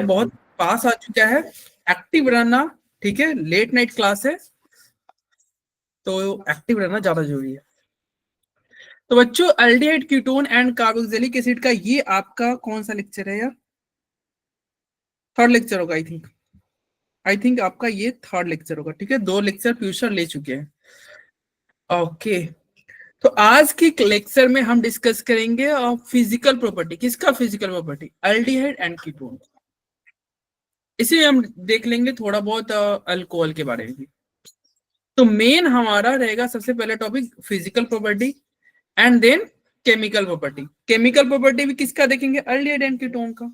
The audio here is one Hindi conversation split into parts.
बहुत पास आ चुका है, एक्टिव रहना, ठीक है। लेट नाइट क्लास है तो एक्टिव रहना ज्यादा जरूरी है। तो बच्चों, aldehyde ketone and carboxylic acid का ये आपका कौन सा लेक्चर है यार? थर्ड लेक्चर होगा आई थिंक आपका ये थर्ड लेक्चर होगा, ठीक है। 2 लेक्चर फ्यूचर ले चुके हैं। ओके, तो आज की लेक्चर में हम डिस्कस करेंगे फिजिकल प्रॉपर्टी। किसका physical property? Aldehyde and ketone. इसी में हम देख लेंगे थोड़ा बहुत अल्कोहल के बारे में भी। तो मेन हमारा रहेगा सबसे पहले topic physical property and then chemical property. Chemical property भी किसका देखेंगे? एल्डिहाइड एंड कीटोन का,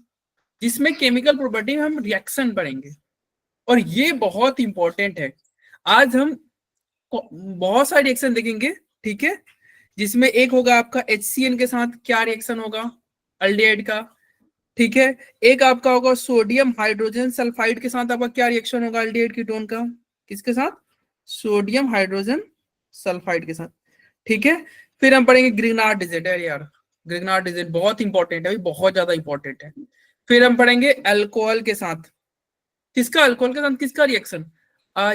जिसमें केमिकल प्रॉपर्टी में हम रिएक्शन पढ़ेंगे और ये बहुत इंपॉर्टेंट है। आज हम बहुत सारे रिएक्शन देखेंगे, ठीक है, जिसमें एक होगा आपका HCN के साथ क्या रिएक्शन होगा एल्डिहाइड का, ठीक है। एक आपका होगा सोडियम हाइड्रोजन सल्फाइड के साथ आपका क्या रिएक्शन होगा एल्डिहाइड कीटोन का? किसके साथ? सोडियम हाइड्रोजन सल्फाइड के साथ, ठीक है। फिर हम पढ़ेंगे ग्रिग्नार्ड डिजिट है यार, ग्रिग्नार्ड डिजिट बहुत इंपॉर्टेंट है, बहुत ज्यादा इंपॉर्टेंट है। फिर हम पढ़ेंगे अल्कोहल के साथ, किसका? अल्कोहल के साथ किसका रिएक्शन?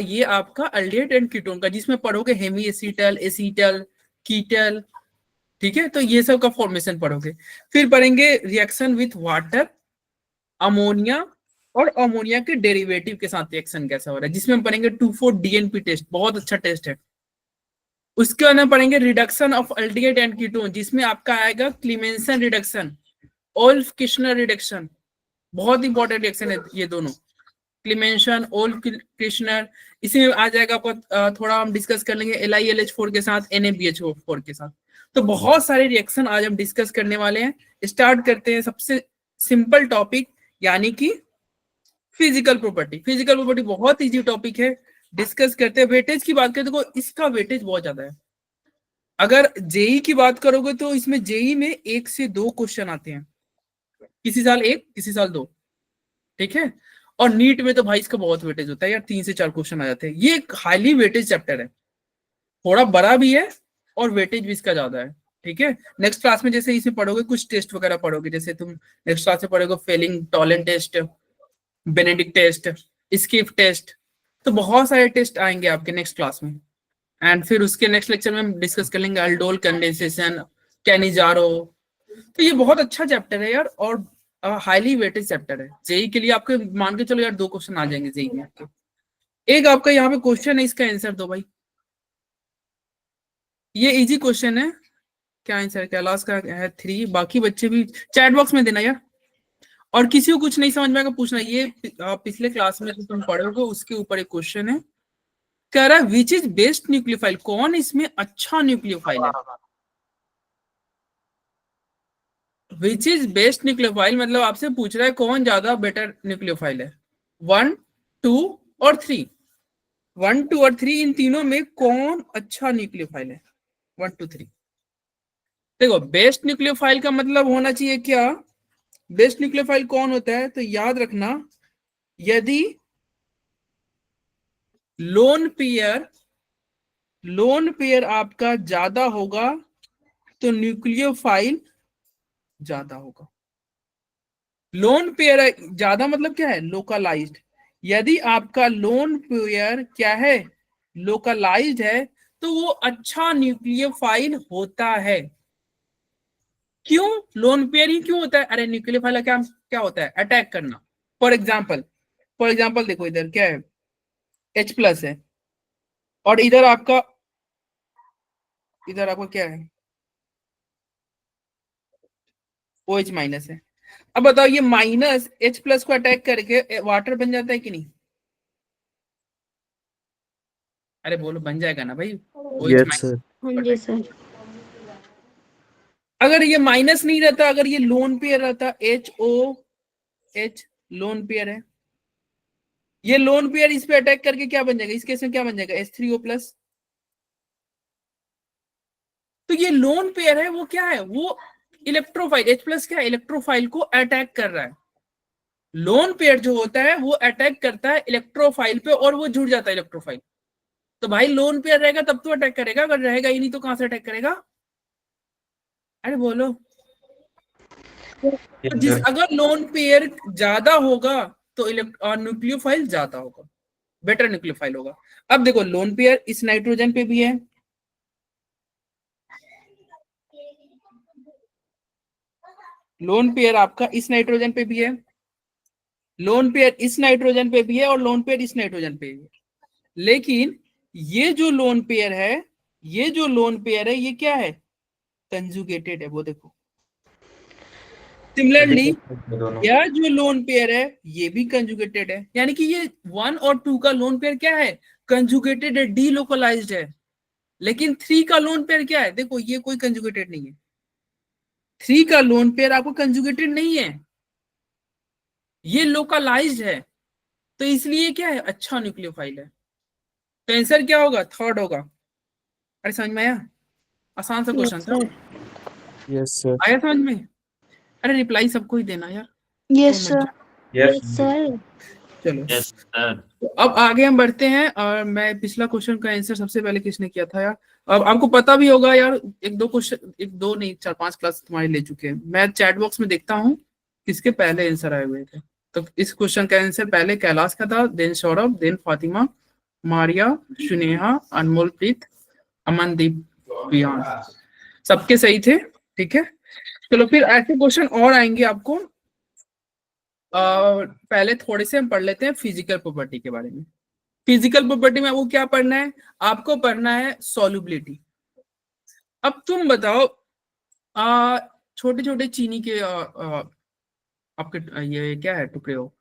ये आपका एल्डिहाइड एंड कीटोन का, जिसमें पढ़ोगे हेमी एसीटल, एसीटल, कीटल, ठीक है। तो ये सब का फॉर्मेशन पढ़ोगे। फिर पढ़ेंगे रिएक्शन विथ वाटर, अमोनिया और अमोनिया के डेरिवेटिव के साथ रिएक्शन कैसा हो रहा है, जिसमें हम पढ़ेंगे 2,4-DNP टेस्ट, बहुत अच्छा टेस्ट है। उसके अंदर पढ़ेंगे reduction of aldehyde and ketone, जिसमें आपका आएगा क्लीमेंसन रिडक्शन, ओल्फ किर्शनर रिडक्शन, बहुत इंपॉर्टेंट रिएक्शन है ये दोनों, क्लीमेंसन, ओल्फ किर्शनर। इसी में आ जाएगा आपको थोड़ा हम डिस्कस कर लेंगे LiLH4 के साथ, NaBH4 के साथ। तो बहुत सारे रिएक्शन आज हम डिस्कस करने वाले हैं। स्टार्ट करते हैं सबसे सिंपल टॉपिक, यानी कि फिजिकल प्रॉपर्टी। फिजिकल प्रॉपर्टी बहुत इजी टॉपिक है, डिस्कस करते हैं। वेटेज की बात करें तो इसका वेटेज बहुत ज्यादा है। अगर जेई की बात करोगे तो इसमें जेई में 1 से 2 क्वेश्चन आते हैं, किसी साल 1 किसी साल 2, ठीक है। और नीट में तो भाई इसका बहुत वेटेज होता है यार, 3 से 4 क्वेश्चन आ जाते हैं। ये एक हाईली वेटेज चैप्टर है, थोड़ा बड़ा भी है और वेटेज भी इसका ज्यादा है, ठीक है। नेक्स्ट क्लास में जैसे इसमें पढ़ोगे कुछ टेस्ट वगैरह पढ़ोगे, जैसे तुम नेक्स्ट क्लास में पढ़ोगे Fehling Tollens test, Benedict test, Schiff test, तो बहुत सारे टेस्ट आएंगे आपके नेक्स्ट क्लास में। एंड फिर उसके नेक्स्ट लेक्चर में हम डिस्कस कर लेंगे अल्डोल कंडेंसेशन, कैनिजारो। तो ये बहुत अच्छा चैप्टर है यार, और हाईली वेटेड चैप्टर है। जेई के लिए आपके मान के चलो यार 2 क्वेश्चन आ जाएंगे जेई में आपके। एक आपका यहाँ पे क्वेश्चन है, इसका आंसर दो भाई। ये इजी क्वेश्चन है, क्या आंसर है? कैलाश का है 3, बाकी बच्चे भी चैट बॉक्स में देना यार। और किसी को कुछ नहीं समझ में आएगा पूछना। ये पिछले क्लास में तो तुम पढ़ोगे, उसके ऊपर एक क्वेश्चन है, कह रहा है विच इज बेस्ट न्यूक्लियोफाइल, कौन इसमें अच्छा न्यूक्लियोफाइल है? विच इज बेस्ट न्यूक्लियोफाइल मतलब आपसे पूछ रहा है कौन ज्यादा बेटर न्यूक्लियोफाइल है, 1, 2 और 3। 1, 2 और 3, इन तीनों में कौन अच्छा न्यूक्लियोफाइल है? 1, 2, 3। देखो, बेस्ट न्यूक्लियोफाइल का मतलब होना चाहिए क्या? बेस्ट न्यूक्लियोफाइल कौन होता है? तो याद रखना, यदि लोन पेयर आपका ज्यादा होगा तो न्यूक्लियोफाइल ज्यादा होगा। लोन पेयर ज्यादा मतलब क्या है? लोकलाइज्ड। यदि आपका लोन पेयर क्या है? लोकलाइज्ड है, तो वो अच्छा न्यूक्लियोफाइल होता है। क्यों लोन पेयर ही क्यों होता है? अरे न्यूक्लियोफाइल का क्या क्या होता है? अटैक करना। फॉर एग्जाम्पल देखो, इधर क्या है? H+ है, और इधर आपका क्या है? OH- है। अब बताओ, ये -H+ को अटैक करके वाटर बन जाता है कि नहीं? अरे बोलो, बन जाएगा ना भाई? OH- yes sir. जी सर। अगर ये माइनस नहीं रहता, अगर ये लोन पेयर रहता, HOH लोन पेयर है, ये लोन पेयर इस पे अटैक करके क्या बन जाएगा? इस केस में क्या बन जाएगा? H3O+। तो ये लोन पेयर है, वो क्या है? वो इलेक्ट्रोफाइल, H+ क्या है? इलेक्ट्रोफाइल को अटैक कर रहा है। लोन पेयर जो होता है वो अटैक करता है इलेक्ट्रोफाइल पे, और वो जुड़ जाता है इलेक्ट्रोफाइल। तो भाई लोन पेयर रहेगा तब तो अटैक करेगा, अगर रहेगा ही नहीं तो कहां से अटैक करेगा? अरे बोलो। तो जिस अगर लोन पेयर ज्यादा होगा तो न्यूक्लियोफाइल ज्यादा होगा, बेटर न्यूक्लियोफाइल होगा। अब देखो लोन पेयर इस नाइट्रोजन पे भी है, लोन पेयर आपका इस नाइट्रोजन पे भी है, लोन पेयर इस नाइट्रोजन पे भी है, और लोन पेयर इस नाइट्रोजन पे भी है। लेकिन ये जो लोन पेयर है, ये जो लोन पेयर है ये क्या है, कंजुगेटेड है, वो देखो। सिमिलरली यह जो लोन पेयर है ये भी कंजुगेटेड है, यानी कि ये 1 और 2 का लोन पेयर क्या है, कंजुगेटेड है, डीलोकलाइज्ड है। लेकिन 3 का लोन पेयर क्या है, देखो ये कोई कंजुगेटेड नहीं है, 3 का लोन पेयर आपको कंजुगेटेड नहीं है, ये लोकलाइज्ड है। तो इसलिए क्या है, अच्छा न्यूक्लियोफाइल है। तो आंसर क्या होगा, थर्ड होगा। अरे समझ में आया, आसान सा क्वेश्चन था। Yes sir. आया समझ में। अरे रिप्लाई सबको ही देना यार। Yes sir. Yes sir. चलो तो अब आगे हम बढ़ते हैं, और मैं पिछला क्वेश्चन का आंसर सबसे पहले किसने किया था यार, अब आपको पता भी होगा यार, एक दो क्वेश्चन, एक दो नहीं 4-5 क्लास तुम्हारे ले चुके हैं। मैं चैट बॉक्स में देखता हूँ किसके पहले आंसर आए हुए थे। तो इस क्वेश्चन का आंसर पहले कैलाश का था, देन सौरभ, देन फातिमा, मारिया, सुनेहा, अनमोलप्रीत, अमनदीप, विहान, सबके सही थे। ठीक है, चलो फिर ऐसे क्वेश्चन और आएंगे आपको। पहले थोड़े से हम पढ़ लेते हैं फिजिकल प्रॉपर्टी के बारे में। फिजिकल प्रॉपर्टी में वो क्या पढ़ना है, आपको पढ़ना है सॉल्युबिलिटी। अब तुम बताओ, छोटे छोटे चीनी के आपके ये क्या है, टुकड़े हो,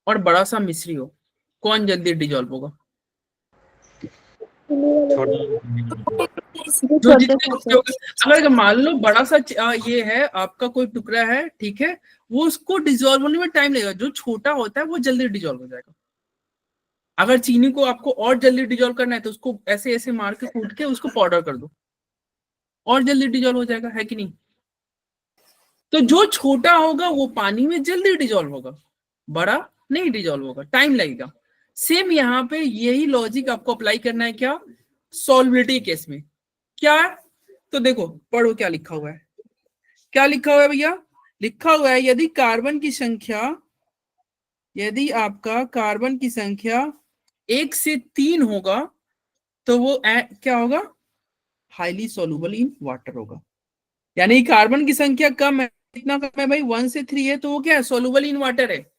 और बड़ा सा मिश्री हो, कौन जल्दी डिजॉल्व होगा, जो जितने टुकड़े होंगे। अगर मान लो बड़ा सा ये है आपका कोई टुकड़ा है, ठीक है, वो उसको डिजॉल्व होने में टाइम लगेगा, जो छोटा होता है वो जल्दी डिजॉल्व हो जाएगा। अगर चीनी को आपको और जल्दी डिजॉल्व करना है तो उसको ऐसे ऐसे मार के कूट के उसको पाउडर कर दो, और जल्दी डिजॉल्व हो जाएगा, है कि नहीं। तो जो छोटा होगा वो पानी में जल्दी डिजॉल्व होगा, बड़ा नहीं डिजॉल्व होगा, टाइम लगेगा। सेम यहाँ पे यही लॉजिक आपको अप्लाई करना है, क्या, सॉल्युबिलिटी केस में। क्या, तो देखो पढ़ो क्या लिखा हुआ है, क्या लिखा हुआ है भैया, लिखा हुआ है यदि कार्बन की संख्या, यदि आपका कार्बन की संख्या 1 से 3 होगा तो वो क्या होगा, हाईली सोलुबल इन वाटर होगा। यानी कार्बन की संख्या कम है, कितना कम है भाई, 1 से 3 है, तो वो क्या है, सोलुबल इन वाटर है।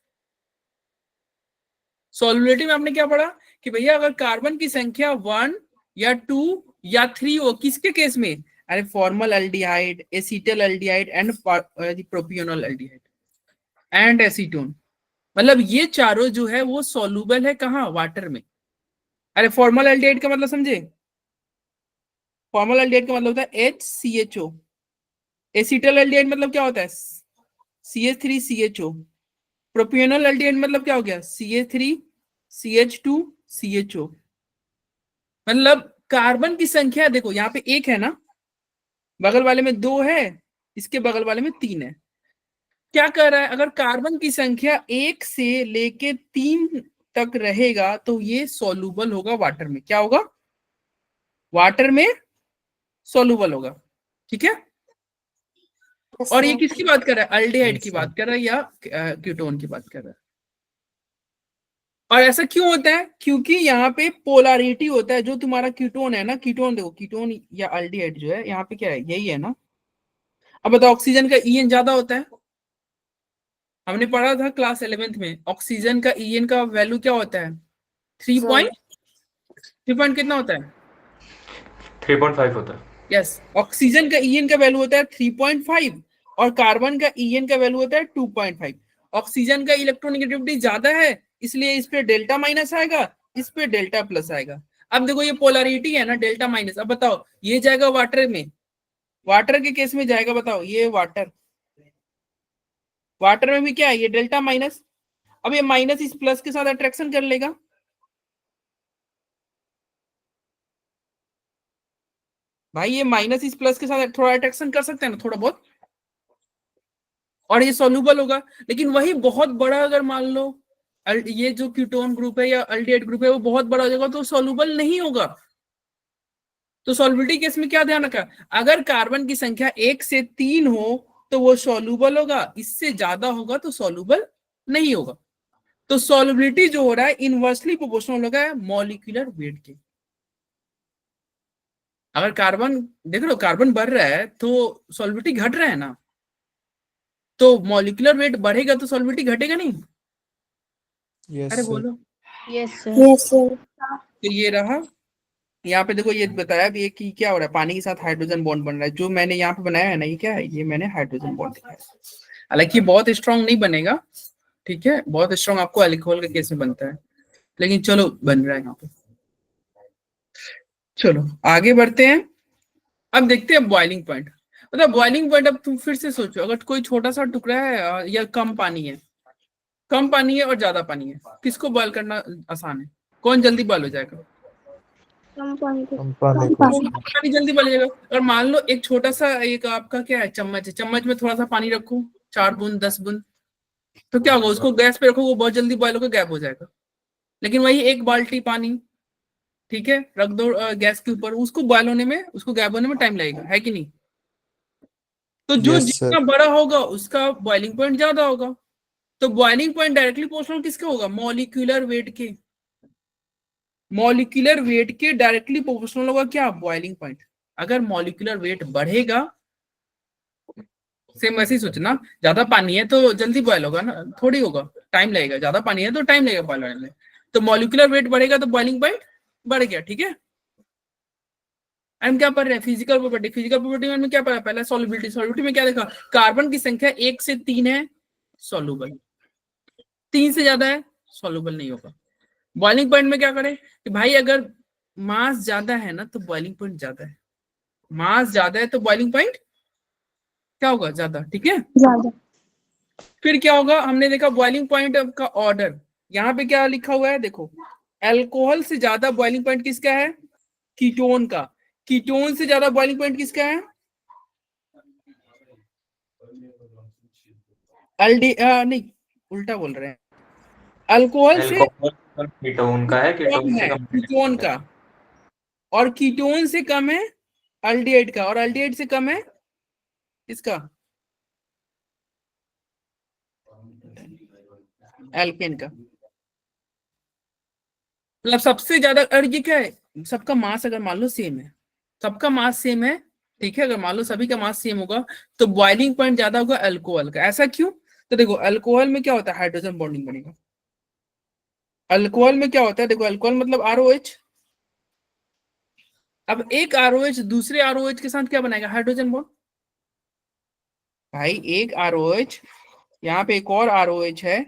सोलुबिलिटी में आपने क्या पढ़ा कि भैया अगर कार्बन की संख्या 1 या 2 या 3 हो, किसके केस में, अरे formaldehyde, acetaldehyde and propionaldehyde and acetone, मतलब ये चारों जो है वो सोलुबल है कहाँ, वाटर में। अरे फॉर्मल एल्डिहाइड का मतलब समझे, फॉर्मल एल्डिहाइड का मतलब होता है HCHO, एसिटल एल्डिहाइड मतलब क्या होता है, CH3CHO, प्रोपियोनल एल्डिहाइड मतलब क्या हो गया, CH3CH2CHO। मतलब कार्बन की संख्या देखो यहाँ पे 1 है ना, बगल वाले में 2 है, इसके बगल वाले में 3 है। क्या कर रहा है, अगर कार्बन की संख्या 1 से लेके 3 तक रहेगा तो ये सोलुबल होगा वाटर में, क्या होगा, वाटर में सोलुबल होगा। ठीक है, और ये किसकी बात कर रहा है, अल्डिहाइड की बात कर रहा है या कीटोन की बात कर रहा है। और ऐसा क्यों होता है, क्योंकि यहाँ पे पोलैरिटी होता है, जो तुम्हारा कीटोन है ना, कीटोन देखो, कीटोन या अल्डिहाइड जो है यहाँ पे क्या है, यही है ना। अब बताओ ऑक्सीजन का ईएन ज्यादा होता है, हमने पढ़ा था क्लास 11th में, ऑक्सीजन का ईएन का वैल्यू क्या होता है, 3 कितना होता है, 3.5 होता है। यस, ऑक्सीजन का ईएन का वैल्यू होता है 3.5 और कार्बन का ईएन का वैल्यू होता है 2.5। ऑक्सीजन का इलेक्ट्रोनेगेटिविटी ज्यादा है, इसलिए इस पे डेल्टा माइनस आएगा, इस पे डेल्टा प्लस आएगा। अब देखो ये पोलैरिटी है ना, डेल्टा माइनस। अब बताओ ये जाएगा वाटर में, वाटर के केस में जाएगा, बताओ ये वाटर, वाटर में भी क्या है, ये डेल्टा माइनस। अब ये माइनस इस प्लस के साथ अट्रैक्शन कर लेगा, भाई ये माइनस इस प्लस के साथ थोड़ा अट्रैक्शन कर सकते हैं ना, थोड़ा बहुत, और ये सोल्यूबल होगा। लेकिन वही बहुत बड़ा अगर मान लो ये जो कीटोन ग्रुप है या अल्डिहाइड ग्रुप है वो बहुत बड़ा हो जाएगा तो सोल्यूबल नहीं होगा। तो सॉल्युबिलिटी केस में क्या ध्यान रखा, अगर कार्बन की संख्या 1 से 3 हो तो वो सॉल्युबल होगा, इससे ज्यादा होगा तो सॉल्युबल नहीं होगा। तो सॉल्युबिलिटी जो हो रहा है इनवर्सली प्रोपोर्शनल होगा मॉलिक्यूलर वेट के। अगर कार्बन देख लो कार्बन बढ़ रहा है तो सॉल्युबिलिटी घट रहा है ना, तो मॉलिक्यूलर वेट बढ़ेगा तो सॉल्युबिलिटी घटेगा नहीं। Yes, अरे sir. बोलो। Yes, sir. Yes, sir. तो ये रहा, यहाँ पे देखो ये बताया भी है कि क्या हो रहा है, पानी के साथ हाइड्रोजन बॉन्ड बन रहा है। जो मैंने यहाँ पे बनाया है ना, ये क्या है, ये मैंने हाइड्रोजन बॉन्ड दिखाया। हालांकि बहुत स्ट्रांग नहीं बनेगा, ठीक है, बहुत स्ट्रांग आपको अल्कोहल के केस में बनता है, लेकिन चलो बन रहा है यहाँ पे। चलो आगे बढ़ते हैं। अब देखते हैं बॉइलिंग पॉइंट। मतलब बॉइलिंग पॉइंट, अब तुम फिर से सोचो, अगर कोई छोटा सा टुकड़ा है या कम पानी है, कम पानी है और ज्यादा पानी है, किसको बॉयल करना आसान है, कौन जल्दी बॉयल हो जाएगा? पानी पानी जल्दी बन जाएगा। और मान लो एक छोटा सा, एक आपका क्या है, चम्मच है, चम्मच में थोड़ा सा पानी रखो, 4 बूंद 10 बूंद, तो क्या होगा, उसको गैस पे रखो, वो बहुत जल्दी बॉयल होकर गैप हो जाएगा। लेकिन वही एक बाल्टी पानी, ठीक है, रख दो गैस के ऊपर, उसको बॉयल होने में, उसको गैप होने में टाइम लगेगा, है कि नहीं? तो जो Yes, जितना sir. बड़ा होगा उसका बॉइलिंग पॉइंट ज्यादा होगा। तो बॉइलिंग पॉइंट डायरेक्टली प्रोपोर्शनल किसके होगा? मॉलिक्यूलर वेट के। मॉलिक्यूलर वेट के डायरेक्टली प्रोपोर्शनल होगा क्या? Boiling point. अगर मॉलिक्यूलर वेट बढ़ेगा, सेम वैसे ही सोचना, ज्यादा पानी है तो जल्दी बॉयल होगा ना, थोड़ी होगा, टाइम लगेगा, ज्यादा पानी है तो टाइम लगेगा बॉयल होने में। तो मॉलिक्यूलर वेट बढ़ेगा तो बॉइलिंग पॉइंट बढ़ गया, ठीक है। हम क्या पढ़ रहे हैं? Physical property. फिजिकल प्रॉपर्टी में क्या पढ़ा? पहले सॉल्युबिलिटी। सॉल्युबिलिटी में क्या देखा? कार्बन की संख्या 1 से 3 है, सॉल्युबल। 3 से ज्यादा है, सॉल्युबल नहीं होगा। बॉइलिंग पॉइंट में क्या करें कि भाई अगर मास ज्यादा है ना तो बॉइलिंग पॉइंट ज्यादा है, मास ज्यादा है तो बॉइलिंग पॉइंट क्या होगा? ज्यादा, ठीक है। ज्यादा। फिर क्या होगा? हमने देखा बॉइलिंग पॉइंट का ऑर्डर, यहाँ पे क्या लिखा हुआ है देखो, अल्कोहल से ज्यादा बॉइलिंग पॉइंट किसका है? कीटोन का। कीटोन से ज्यादा बॉइलिंग पॉइंट किसका है? नहीं, उल्टा बोल रहे हैं, अल्कोहल से अल्कोहल कीटोन का है, कम कीटोन से है कम कीटोन का, और कीटोन से कम है अल्डिहाइड का, और अल्डिहाइड से कम है किसका? एल्केन का। मतलब सबसे ज्यादा, और ये क्या है, सबका मास अगर मान लो सेम है, सबका मास सेम है, ठीक है, अगर मान लो सभी का मास सेम होगा तो बॉइलिंग पॉइंट ज्यादा होगा अल्कोहल का। ऐसा क्यों? तो देखो अल्कोहल में क्या होता है, हाइड्रोजन बॉन्डिंग बनेगा। अल्कोहल में क्या होता है, देखो अल्कोहल मतलब ROH। अब एक ROH दूसरे ROH के साथ क्या बनाएगा? Hydrogen bond. भाई एक ROH, यहाँ पे एक और ROH है,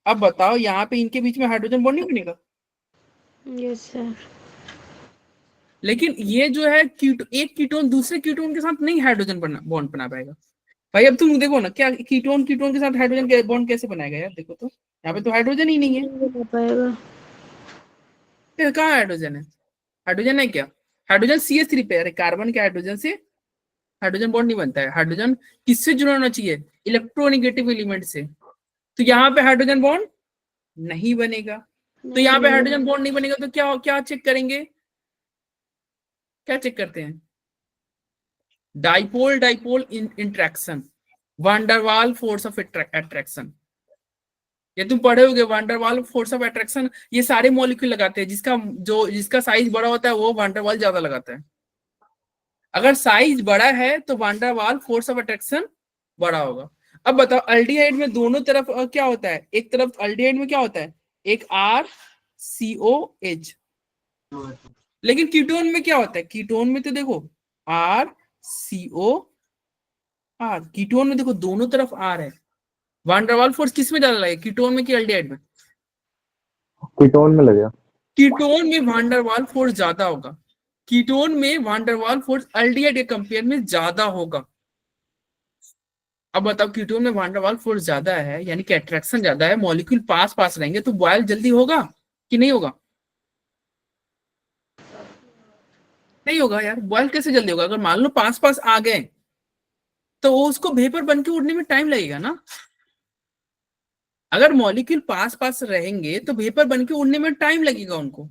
अब बताओ यहाँ पे इनके बीच में हाइड्रोजन बॉन्ड नहीं बनेगा? Yes, sir. लेकिन ये जो है एक कीटोन दूसरे कीटोन के साथ नहीं हाइड्रोजन बॉन्ड बना पाएगा। भाई अब तुम देखो ना, क्या कीटोन कीटोन के साथ हाइड्रोजन के बॉन्ड कैसे बनाएगा यार? देखो तो यहाँ पे तो हाइड्रोजन ही नहीं है, नहीं बना पाएगा। फिर कहाँ हाइड्रोजन है? हाइड्रोजन है क्या? हाइड्रोजन CH3 पे, अरे कार्बन के हाइड्रोजन से हाइड्रोजन बॉन्ड नहीं बनता है। हाइड्रोजन किससे जुड़ा होना चाहिए? इलेक्ट्रोनेगेटिव एलिमेंट से। तो यहाँ पे हाइड्रोजन बॉन्ड नहीं बनेगा। तो यहाँ पे हाइड्रोजन बॉन्ड नहीं बनेगा तो क्या क्या चेक करेंगे? क्या चेक करते हैं? Dipole dipole interaction, van der Waal force of attraction. ये तुम पढ़े होगे, वांडरवाल फोर्स ऑफ अट्रैक्शन। ये सारे मॉलिक्यूल लगाते हैं, जिसका साइज बड़ा होता है वो वांडरवाल ज्यादा लगाता है। अगर साइज बड़ा है तो वांडरवाल फोर्स ऑफ अट्रैक्शन बड़ा होगा। अब बताओ अल्डिहाइड में दोनों तरफ क्या होता है? एक तरफ अल्डिहाइड में क्या होता है? एक RCOH। लेकिन कीटोन में क्या होता है? कीटोन में तो देखो RCOR। कीटोन में देखो दोनों तरफ R है। वांडरवाल फोर्स किस में ज्यादा लगेगा, कीटोन में कि अल्डिहाइड में? कीटोन में लगेगा। कीटोन में वांडरवाल फोर्स ज्यादा होगा। कीटोन में वांडरवाल फोर्स अल्डिहाइड के कंपेयर में ज्यादा होगा। अब बताओ कीटोन में वांडरवाल फोर्स ज्यादा है, यानी कि अट्रैक्शन ज्यादा है, मॉलिक्यूल पास पास रहेंगे तो बॉयल जल्दी होगा कि नहीं होगा? नहीं होगा यार, बॉयल कैसे जल्दी होगा? अगर मान लो पास पास आ गए तो वो उसको वेपर बन के उड़ने में टाइम लगेगा ना। अगर मॉलिक्यूल पास पास रहेंगे तो वेपर बन के उड़ने में टाइम लगेगा उनको,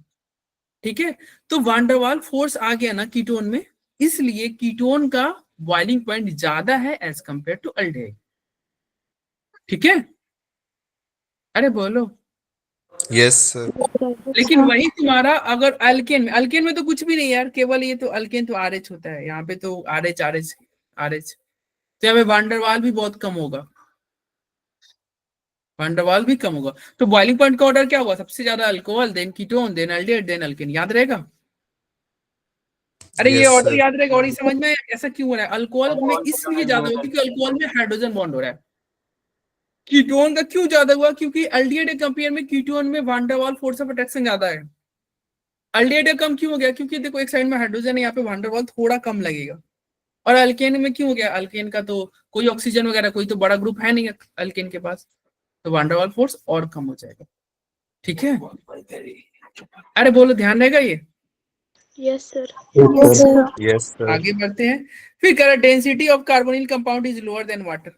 ठीक है। तो वांडरवाल फोर्स आ गया ना कीटोन में, इसलिए कीटोन का बॉइलिंग पॉइंट ज्यादा है एज कंपेयर टू अल्डिहाइड। ठीक है, अरे बोलो। Yes sir. लेकिन वही तुम्हारा अगर अल्केन में तो कुछ भी नहीं यार, केवल ये तो अल्केन तो आर एच होता है, यहाँ पे तो R H R H R H, तो यहाँ पे वांडरवाल भी बहुत कम होगा, वांडरवाल भी कम होगा। तो बॉइलिंग पॉइंट का ऑर्डर क्या होगा, सबसे ज्यादा alcohol, then ketone, then aldehyde, then alkane. याद रहेगा? अरे ये यस ऑर्डर सर। याद रहेगा। और ये समझ में ऐसा क्यों हो रहा है, अल्कोहल में इसलिए ज्यादा होगा क्योंकि अल्कोहल में हाइड्रोजन बॉन्ड हो रहा है। कीटोन का क्यों ज्यादा हुआ, क्योंकि अल्डिहाइड के कंपेयर में कीटोन में वांडरवाल फोर्स ऑफ अट्रैक्शन ज्यादा है। अल्डिहाइड का कम क्यों हो गया, क्योंकि देखो एक साइड में हाइड्रोजन है, यहाँ पे वांडरवाल थोड़ा कम लगेगा। और अल्केन में क्यों हो गया, अल्केन का तो कोई ऑक्सीजन वगैरह कोई तो बड़ा ग्रुप है नहीं है अल्केन के पास, तो वांडरवाल फोर्स और कम हो जाएगा। ठीक है, अरे बोलो, ध्यान रहेगा ये? Yes sir. Yes, sir. Yes sir. आगे बढ़ते हैं। फिर कह रहा density of carbonyl compound is lower than water.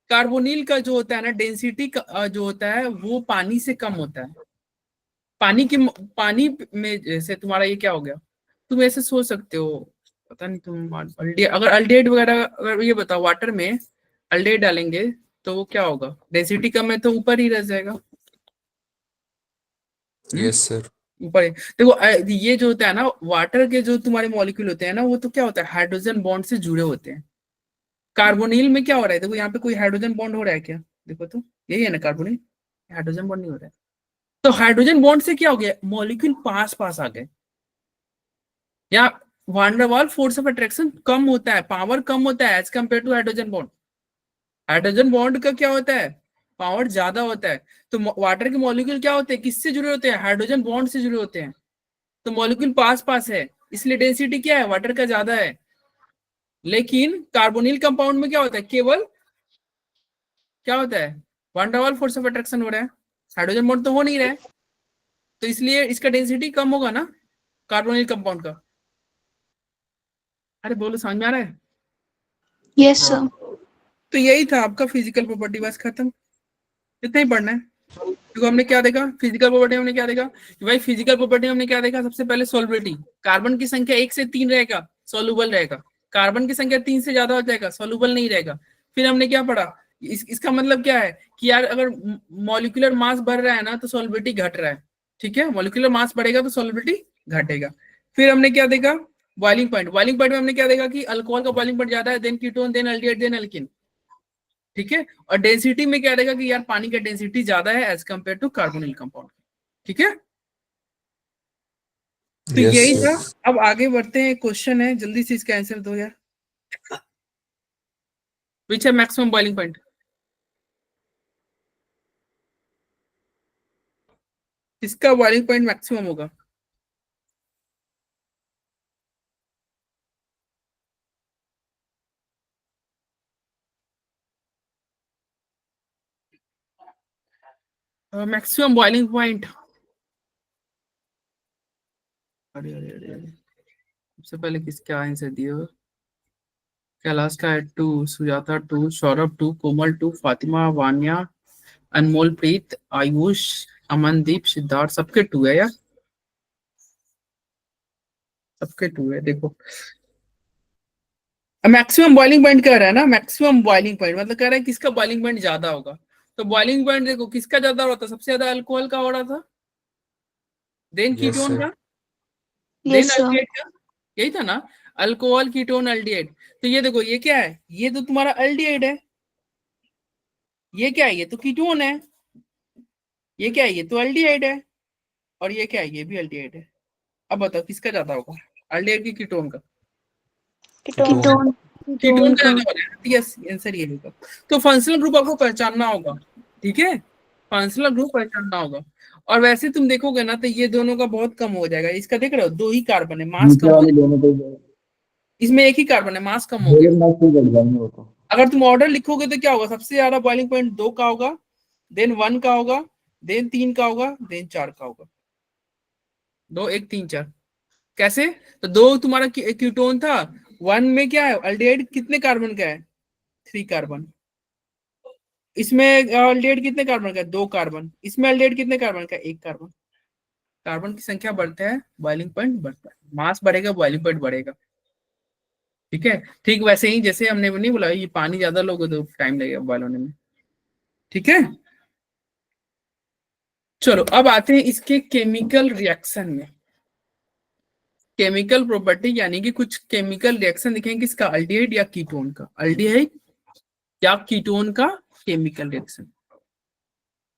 Carbonyl का जो होता है ना डेंसिटी जो होता है वो पानी से कम होता है। पानी में जैसे तुम्हारा ये क्या हो गया, तुम ऐसे सोच सकते हो, पता नहीं तुम अगर अल्डिहाइड वगैरह, अगर ये बताओ वाटर में अल्डिहाइड डालेंगे तो वो क्या होगा, डेंसिटी कम है तो ऊपर ही रह जाएगा। Yes sir. ऊपर ही। देखो ये जो होता है ना वाटर के जो तुम्हारे मॉलिक्यूल होते हैं ना, वो तो क्या होता है, हाइड्रोजन बॉन्ड से जुड़े होते हैं। कार्बोनिल में क्या हो रहा है, देखो यहाँ पे कोई हाइड्रोजन बॉन्ड हो रहा है क्या, देखो तो यही है ना कार्बोनिल, हाइड्रोजन बॉन्ड नहीं हो रहा है। तो हाइड्रोजन बॉन्ड से क्या हो गया, मॉलिक्यूल पास पास आ गए। या वांडरवाल फोर्स ऑफ अट्रैक्शन कम होता है, पावर कम होता है as compare to hydrogen bond. Hydrogen bond का क्या होता है, पावर ज्यादा होता है। तो वाटर के मॉलिक्यूल क्या होते हैं, किससे जुड़े होते हैं, हाइड्रोजन बॉन्ड से जुड़े होते हैं। तो मॉलिक्यूल पास पास है, इसलिए डेंसिटी क्या है, वाटर का ज्यादा है। लेकिन कार्बोनिल कंपाउंड में क्या होता है, केवल क्या होता है, वांडरवाल फोर्स ऑफ अट्रैक्शन हो रहा है, हाइड्रोजन बॉन्ड तो हो नहीं रहा है, तो इसलिए इसका डेंसिटी कम होगा ना कार्बोनिल कंपाउंड का। अरे बोलो, समझ में आ रहा है? Yes sir. तो यही था आपका फिजिकल प्रॉपर्टी, बस खत्म, इतना ही पढ़ना है। तो हमने क्या देखा, फिजिकल प्रॉपर्टी हमने क्या देखा कि भाई फिजिकल प्रॉपर्टी हमने क्या देखा, सबसे पहले सॉल्युबिलिटी, कार्बन की संख्या 1 से 3 रहेगा सॉल्युबल रहेगा, कार्बन की संख्या 3 से ज्यादा हो जाएगा सॉल्युबल नहीं रहेगा। फिर हमने क्या पढ़ा, इसका मतलब क्या है कि यार अगर मॉलिक्यूलर मास बढ़ रहा है ना तो सॉल्युबिलिटी घट रहा है। ठीक है, मॉलिक्यूलर मास बढ़ेगा तो सॉल्युबिलिटी घटेगा। फिर हमने क्या देखा, बॉइलिंग पॉइंट, बॉइलिंग पॉइंट में हमने क्या देखा कि अल्कोहल का बॉइलिंग पॉइंट ज्यादा है, then ketone, then aldehyde, then alkyne. ठीक है, और डेंसिटी में क्या रहेगा कि यार पानी का डेंसिटी ज्यादा है as compare to carbonyl compound. ठीक है, तो यस यही था। सर। अब आगे बढ़ते हैं, क्वेश्चन है, जल्दी से इसका आंसर दो यार। विच है मैक्सिमम बॉइलिंग पॉइंट, इसका बॉइलिंग पॉइंट मैक्सिमम होगा? मैक्सिमम बॉइलिंग पॉइंट, अरे अरे अरे अरे, सबसे पहले किसका आंसर दियो, कैलाश का है 2, सुजाता 2, सौरभ 2, कोमल 2, फातिमा, वान्या, अनमोल, प्रीत, आयुष, अमनदीप, सिद्धार्थ, सबके 2 है यार, सबके 2 है। देखो मैक्सिमम बॉइलिंग पॉइंट कह रहा है ना, मैक्सिमम बॉइलिंग पॉइंट मतलब कह रहा है किसका बॉइलिंग पॉइंट ज्यादा होगा। तो बॉइलिंग पॉइंट देखो किसका ज्यादा हो रहा था, सबसे ज्यादा अल्कोहल का हो रहा था, देन यस कीटोन सर। का, देन यस सर। अल्डिहाइड का, यही था ना, अल्कोहल कीटोन अल्डिहाइड। तो ये देखो ये क्या है, ये तो तुम्हारा अल्डिहाइड है, ये क्या है, ये तो कीटोन है, ये क्या है, ये तो अल्डिहाइड है, और ये क्या है, ये भी अल्डिहाइड है। अब बताओ किसका ज्यादा होगा, अल्डिहाइड की कीटोन का? कीटोन। कीटोन का ज्यादा हो रहा है, यस आंसर ये होगा। तो फंक्शनल ग्रुप आपको पहचानना होगा। ठीक है, फंक्शनल ग्रुप पहचानना होगा। और वैसे तुम देखोगे ना तो ये दोनों का बहुत कम हो जाएगा, इसका देख रहे हो 2 ही कार्बन है, मास नीचे कम हो, वाले दोनों को इसमें 1 ही कार्बन है, मास कम हो गया। डबल मैच से बढ़ जाएंगे वो तो। अगर तुम ऑर्डर लिखोगे तो क्या होगा, सबसे ज्यादा बॉइलिंग पॉइंट 2 का होगा, देन 1 का होगा, देन 3 का होगा, देन 4 का होगा। 2 1 3 4 कैसे, तो 2 तुम्हारा कीटोन था, 1 में क्या है अल्डिहाइड कितने कार्बन का है, 3 कार्बन, इसमें अल्डिहाइड कितने कार्बन का है, 2 कार्बन, इसमें अल्डिहाइड कितने कार्बन का है, 1 कार्बन। कार्बन की संख्या बढ़ता है बॉइलिंग पॉइंट बढ़ता है, मास बढ़ेगा बॉइलिंग पॉइंट बढ़ेगा। ठीक है, ठीक वैसे ही जैसे हमने नहीं बोला ये पानी ज्यादा लोगे तो टाइम लगेगा बॉयल होने में। ठीक है, चलो अब आते हैं इसके केमिकल रिएक्शन में। केमिकल प्रॉपर्टी यानी कि कुछ केमिकल रिएक्शन दिखेंगे किसका, अल्डिहाइड या कीटोन का, अल्डिहाइड या कीटोन का केमिकल रिएक्शन।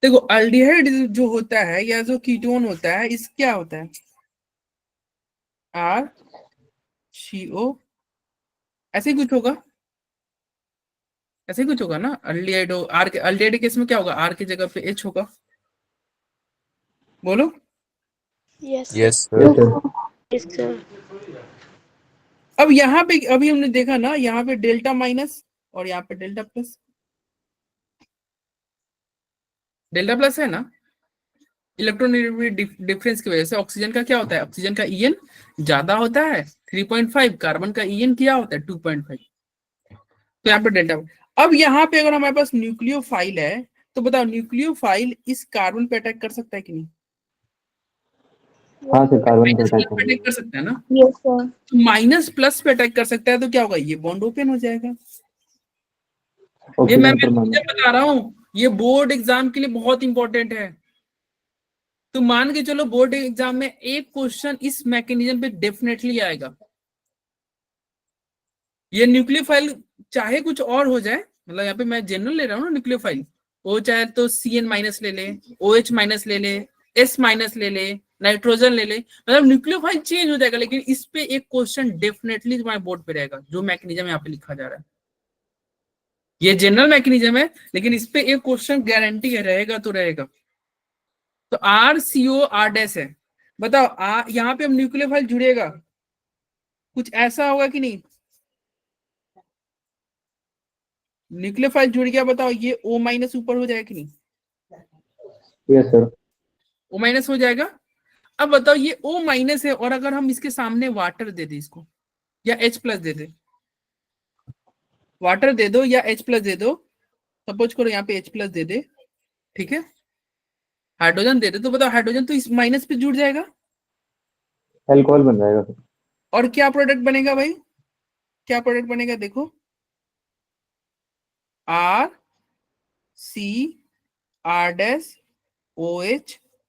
देखो अल्डिहाइड जो होता है या जो कीटोन होता है इस क्या होता है, आर सी ओ, ऐसे ही कुछ होगा, ऐसे ही कुछ होगा ना। अल्डिहाइड आर के, अल्डिहाइड केस में क्या होगा, आर की जगह पे एच होगा, बोलो। Yes, sir. Yes, sir. Yes sir. Yes, sir. अब यहाँ पे अभी हमने देखा ना, यहाँ पे डेल्टा माइनस और यहाँ पे डेल्टा प्लस, डेल्टा प्लस है ना, इलेक्ट्रॉन डिफरेंस की वजह से। ऑक्सीजन का क्या होता है, ऑक्सीजन का ईएन ज्यादा होता है 3.5, कार्बन का ईएन क्या होता है 2.5, तो यहाँ पे डेल्टा। अब यहाँ पे अगर हमारे पास न्यूक्लियोफाइल है तो बताओ न्यूक्लियोफाइल इस कार्बन पे अटैक कर सकता है कि नहीं, हाँ सर, कार्बन पे अटैक पे अटैक कर सकता है ना। Yes, sir. तो माइनस प्लस पे अटैक कर सकता है तो क्या होगा, ये बॉन्ड ओपन हो जाएगा। ये मैं ऑक्सीजन पर मुझे माइनस। बता रहा हूँ, ये बोर्ड एग्जाम के लिए बहुत इंपॉर्टेंट है। तो मान के चलो बोर्ड एग्जाम में एक क्वेश्चन इस मैकेनिज्म पे डेफिनेटली आएगा। ये न्यूक्लियोफाइल चाहे कुछ और हो जाए, मतलब यहाँ पे मैं जनरल ले रहा हूँ ना, न्यूक्लियोफाइल वो चाहे तो CN माइनस ले ले, OH माइनस ले ले, S माइनस ले ले, नाइट्रोजन ले ले, मतलब न्यूक्लियोफाइल चेंज हो जाएगा, लेकिन इस पे एक क्वेश्चन डेफिनेटली तुम्हारे बोर्ड पे रहेगा जो मैकेनिज्म यहाँ पे लिखा जा रहा है। ये जनरल मैकेनिज्म है लेकिन इस पे एक क्वेश्चन गारंटी है, रहेगा तो रहेगा। तो RCOR- है, बताओ यहाँ पे अब न्यूक्लियोफाइल जुड़ेगा, कुछ ऐसा होगा कि नहीं, न्यूक्लियोफाइल जुड़ गया, बताओ ये O माइनस ऊपर हो जाएगा कि नहीं, यस सर। O माइनस हो जाएगा। अब बताओ ये O माइनस है और अगर हम इसके सामने वाटर दे दे इसको, या H प्लस दे दे, वाटर दे दो या H प्लस दे दो, सपोज करो यहाँ पे H प्लस दे दे, ठीक है, हाइड्रोजन दे दे, तो बताओ हाइड्रोजन तो इस माइनस पे जुड़ जाएगा अल्कोहल बन जाएगा सर। और क्या प्रोडक्ट बनेगा भाई, क्या प्रोडक्ट बनेगा देखो, RCR-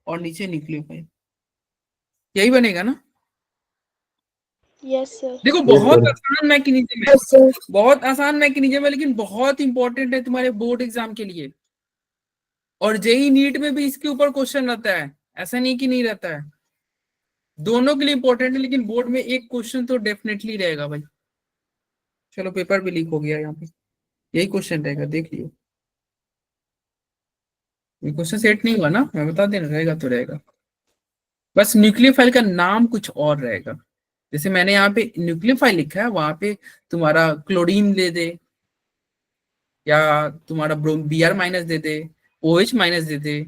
और नीचे न्यूक्लियोफाइल, यही बनेगा ना। Yes, sir. देखो यस बहुत सर। आसान मैकेनिज्म है, बहुत आसान मैकेनिज्म है, लेकिन बहुत इंपॉर्टेंट है तुम्हारे बोर्ड एग्जाम के लिए। और जेई नीट में भी इसके ऊपर क्वेश्चन रहता है, ऐसा नहीं कि नहीं रहता है, दोनों के लिए इंपॉर्टेंट है, लेकिन बोर्ड में एक क्वेश्चन तो डेफिनेटली रहेगा भाई। चलो पेपर भी लीक हो गया यहाँ पे, यही क्वेश्चन रहेगा, देख लियो। ये क्वेश्चन सेट नहीं हुआ ना, मैं बता देना, रहेगा तो रहेगा, बस न्यूक्लियोफाइल का नाम कुछ और रहेगा। जैसे मैंने यहाँ पे न्यूक्लियोफाइल लिखा है, वहां पे तुम्हारा क्लोरीन दे दे, या तुम्हारा Br माइनस दे दे, OH माइनस दे दे,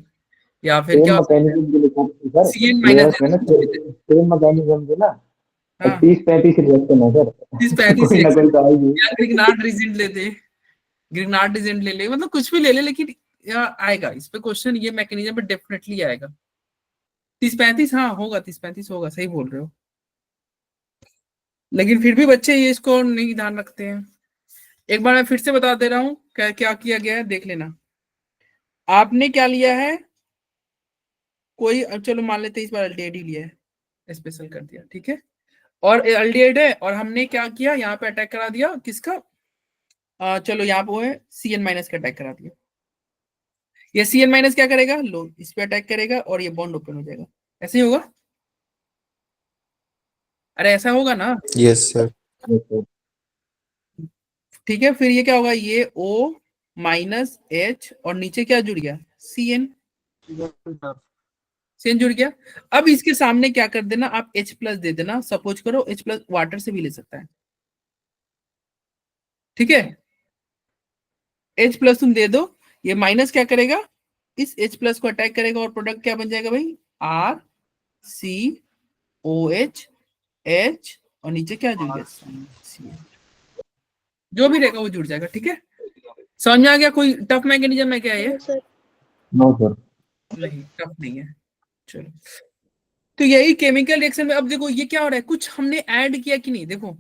या फिर सेम क्या मैकेनिज्म जो लिखा था सर, CN ये माइनस उसमें ना दे दे। सेम मैकेनिज्म जो ना हाँ 30-35 रिएक्शन है सर। 30-35 कोई ना कोई तो आएगी। या ग्रिग्नार्ड रीजेंट ले दे, ग्रिग्नार्ड रीजेंट ले ले, मतलब कुछ भी ले ले, लेकिन आएगा इस पे क्वेश्चन, ये मैकेनिज्म पे डेफिनेटली आएगा। 30-35, हाँ होगा, 30-35 होगा, सही बोल रहे हो, लेकिन फिर भी बच्चे ये इसको नहीं ध्यान रखते हैं। एक बार मैं फिर से बता दे रहा हूँ क्या क्या किया गया है, देख लेना। आपने क्या लिया है, कोई चलो मान लेते हैं इस बार अल्डिहाइड ही लिया है, स्पेशल कर दिया, ठीक है, और अल्डिहाइड है और हमने क्या किया, यहाँ पे अटैक करा दिया किसका, चलो यहाँ पे वो है CN माइनस का अटैक करा दिया। ये CN माइनस क्या करेगा, लो इस पे अटैक करेगा और ये बॉन्ड ओपन हो जाएगा, ऐसे ही होगा, अरे ऐसा होगा ना। Yes, sir. Yes sir. ठीक है, फिर ये क्या होगा, ये O माइनस H और नीचे क्या जुड़ गया, CN, CN जुड़ गया। अब इसके सामने क्या कर देना, आप H प्लस दे देना, सपोज करो H प्लस वाटर से भी ले सकता है, ठीक है, H प्लस तुम दे दो, ये माइनस क्या करेगा, इस H प्लस को अटैक करेगा और प्रोडक्ट क्या बन जाएगा भाई, RCOH H और नीचे क्या जुड़ गया, CN, जो भी रहेगा वो जुड़ जाएगा, ठीक है। समझ में आ गया, कोई टफ मैकेनिज्म है क्या ये, No, sir. No sir. नहीं टफ नहीं है। चलो, तो यही केमिकल रिएक्शन में, अब देखो ये क्या हो रहा है, कुछ हमने ऐड किया कि नहीं, देखो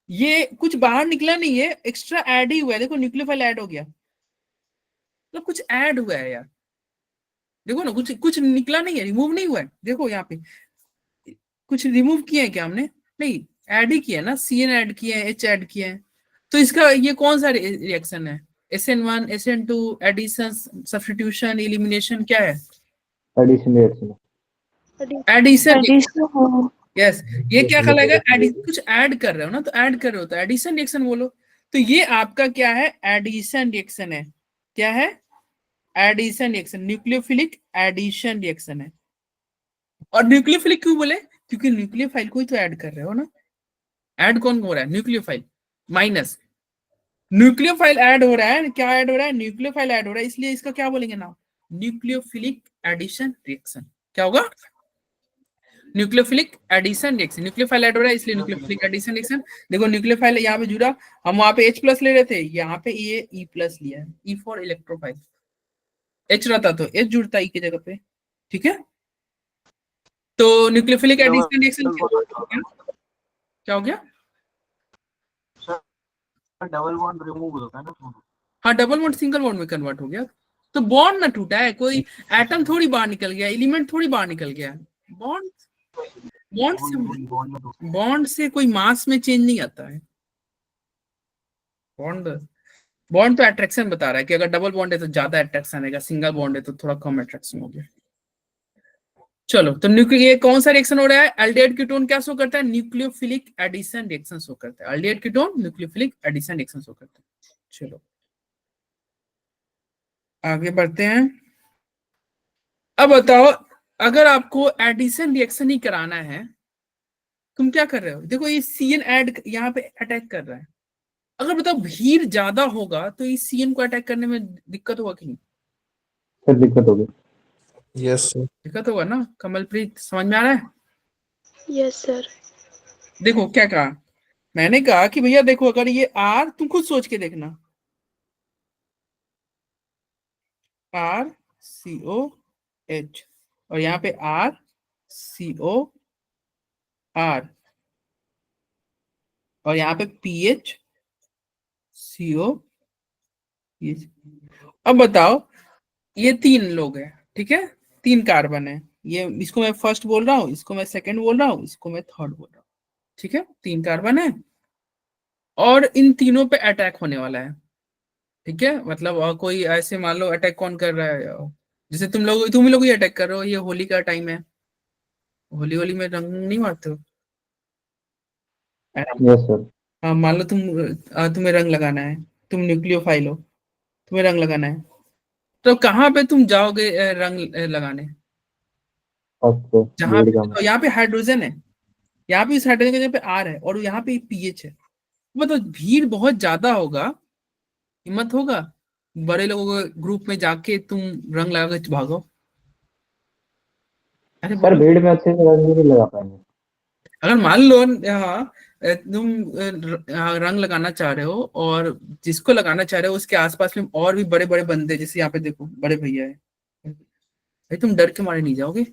ये कुछ बाहर निकला नहीं है, एक्स्ट्रा ऐड ही हुआ है। देखो न्यूक्लियोफाइल ऐड हो गया, मतलब कुछ ऐड हुआ है यार। देखो ना, कुछ कुछ निकला नहीं है, रिमूव नहीं हुआ है। देखो यहाँ पे कुछ रिमूव किया है क्या हमने? नहीं, ऐड ही किया है ना, CN ऐड किया है, H ऐड किया है। तो इसका ये कौन सा रिएक्शन है? SN1 SN2, addition, substitution, elimination, क्या है? Addition reaction. Addition. Addition. Yes, ये क्या कहलाएगा? कुछ ऐड कर रहे हो ना, तो ऐड कर रहे हो तो एडिशन रिएक्शन बोलो। तो ये आपका क्या है? एडिशन रिएक्शन है। क्या है? Addition reaction, nucleophilic addition reaction है। और न्यूक्लियोफिलिक क्यों बोले? क्योंकि न्यूक्लियोफाइल को ही तो ऐड कर रहे हो ना। ऐड कौन हो रहा है? न्यूक्लियोफाइल माइनस न्यूक्लियोफाइल ऐड हो रहा है। क्या ऐड हो रहा है? न्यूक्लियोफाइल ऐड हो रहा है, इसलिए इसका क्या बोलेंगे नाम? Nucleophilic addition reaction. क्या होगा? Nucleophilic addition reaction. Nucleophile add हो रहा है इसलिए न्यूक्लियोफिलिक एडिशन रिएक्शन। देखो न्यूक्लियोफाइल यहाँ पे जुड़ा, हम वहां पे H+ ले रहे थे, यहाँ पे ये E+ लिया है, E फॉर इलेक्ट्रोफाइल। H रहता तो H जुड़ता E की जगह पे, ठीक है। तो न्यूक्लियोफिलिक एडिशन रिएक्शन क्या हो गया? डबल बॉन्ड रिमूव होता है ना। हाँ, डबल बॉन्ड सिंगल बॉन्ड में कन्वर्ट हो गया। तो बॉन्ड ना टूटा है, कोई एटम थोड़ी बाहर निकल गया, एलिमेंट थोड़ी बाहर निकल गया। बॉन्ड बॉन्ड से कोई मास में चेंज नहीं आता है। बॉन्ड बॉन्ड तो अट्रैक्शन बता रहा है कि अगर डबल बॉन्ड है तो ज्यादा अट्रैक्शन आएगा, सिंगल बॉन्ड है तो थोड़ा कम अट्रैक्शन हो गया। चलो, तो ये कौन सा रिएक्शन हो रहा है? एल्डिहाइड कीटोन क्या शो करता है? न्यूक्लियोफिलिक एडिशन रिएक्शन शो करता है। Aldehyde ketone nucleophilic addition reaction show करता है। चलो आगे बढ़ते हैं। अब बताओ, अगर आपको एडिशन रिएक्शन ही कराना है, तुम क्या कर रहे हो? देखो ये CN ऐड यहाँ पे अटैक कर रहा है। अगर बताओ भीड़ ज्यादा होगा तो इस CN को अटैक करने में दिक्कत होगा कि नहीं? सर दिक्कत होगी। Yes, sir. दिक्कत होगा ना। कमलप्रीत, समझ में आ रहा है? Yes, sir. देखो क्या कहा मैंने, कहा कि भैया देखो, अगर ये R, तुम खुद सोच के देखना, RCOH और यहाँ पे RCOR और यहाँ पे PHCO। अब बताओ, ये 3 लोग हैं, ठीक है, 3 कार्बन है। ये इसको मैं फर्स्ट बोल रहा हूँ, इसको मैं सेकंड बोल रहा हूँ, इसको मैं थर्ड बोल रहा हूँ, ठीक है। 3 कार्बन है और इन तीनों पे अटैक होने वाला है, ठीक है। मतलब और कोई ऐसे मान लो अटैक कौन कर रहा है, जैसे तुम ही लोग ही अटैक कर रहे हो। ये होली का टाइम है, होली में रंग नहीं मारते हो? Yes sir. हाँ, मान लो तुम्हें रंग लगाना है, तुम न्यूक्लियोफाइल हो, तुम्हें रंग लगाना है, तो कहाँ पे तुम जाओगे रंग लगाने? फर्स्ट पे जहाँ लीड का पे, तो यहाँ पे हाइड्रोजन है, यहाँ पे इस हाइड्रोजन की जगह पे R है और यहाँ पे पीएच है। मतलब भीड़ बहुत ज्यादा होगा, हिम्मत होगा बड़े लोगों के ग्रुप में जाके तुम रंग लगा के भागो? अरे सर बोलो। भीड़ में अच्छे से रंग नहीं लगा पाएंगे। अगर मान लो यहाँ तुम रंग लगाना चाह रहे हो और जिसको लगाना चाह रहे हो उसके आसपास में और भी बड़े बड़े बंदे, जैसे यहाँ पे देखो बड़े भैया है, भाई तुम डर के मारे नहीं जाओगे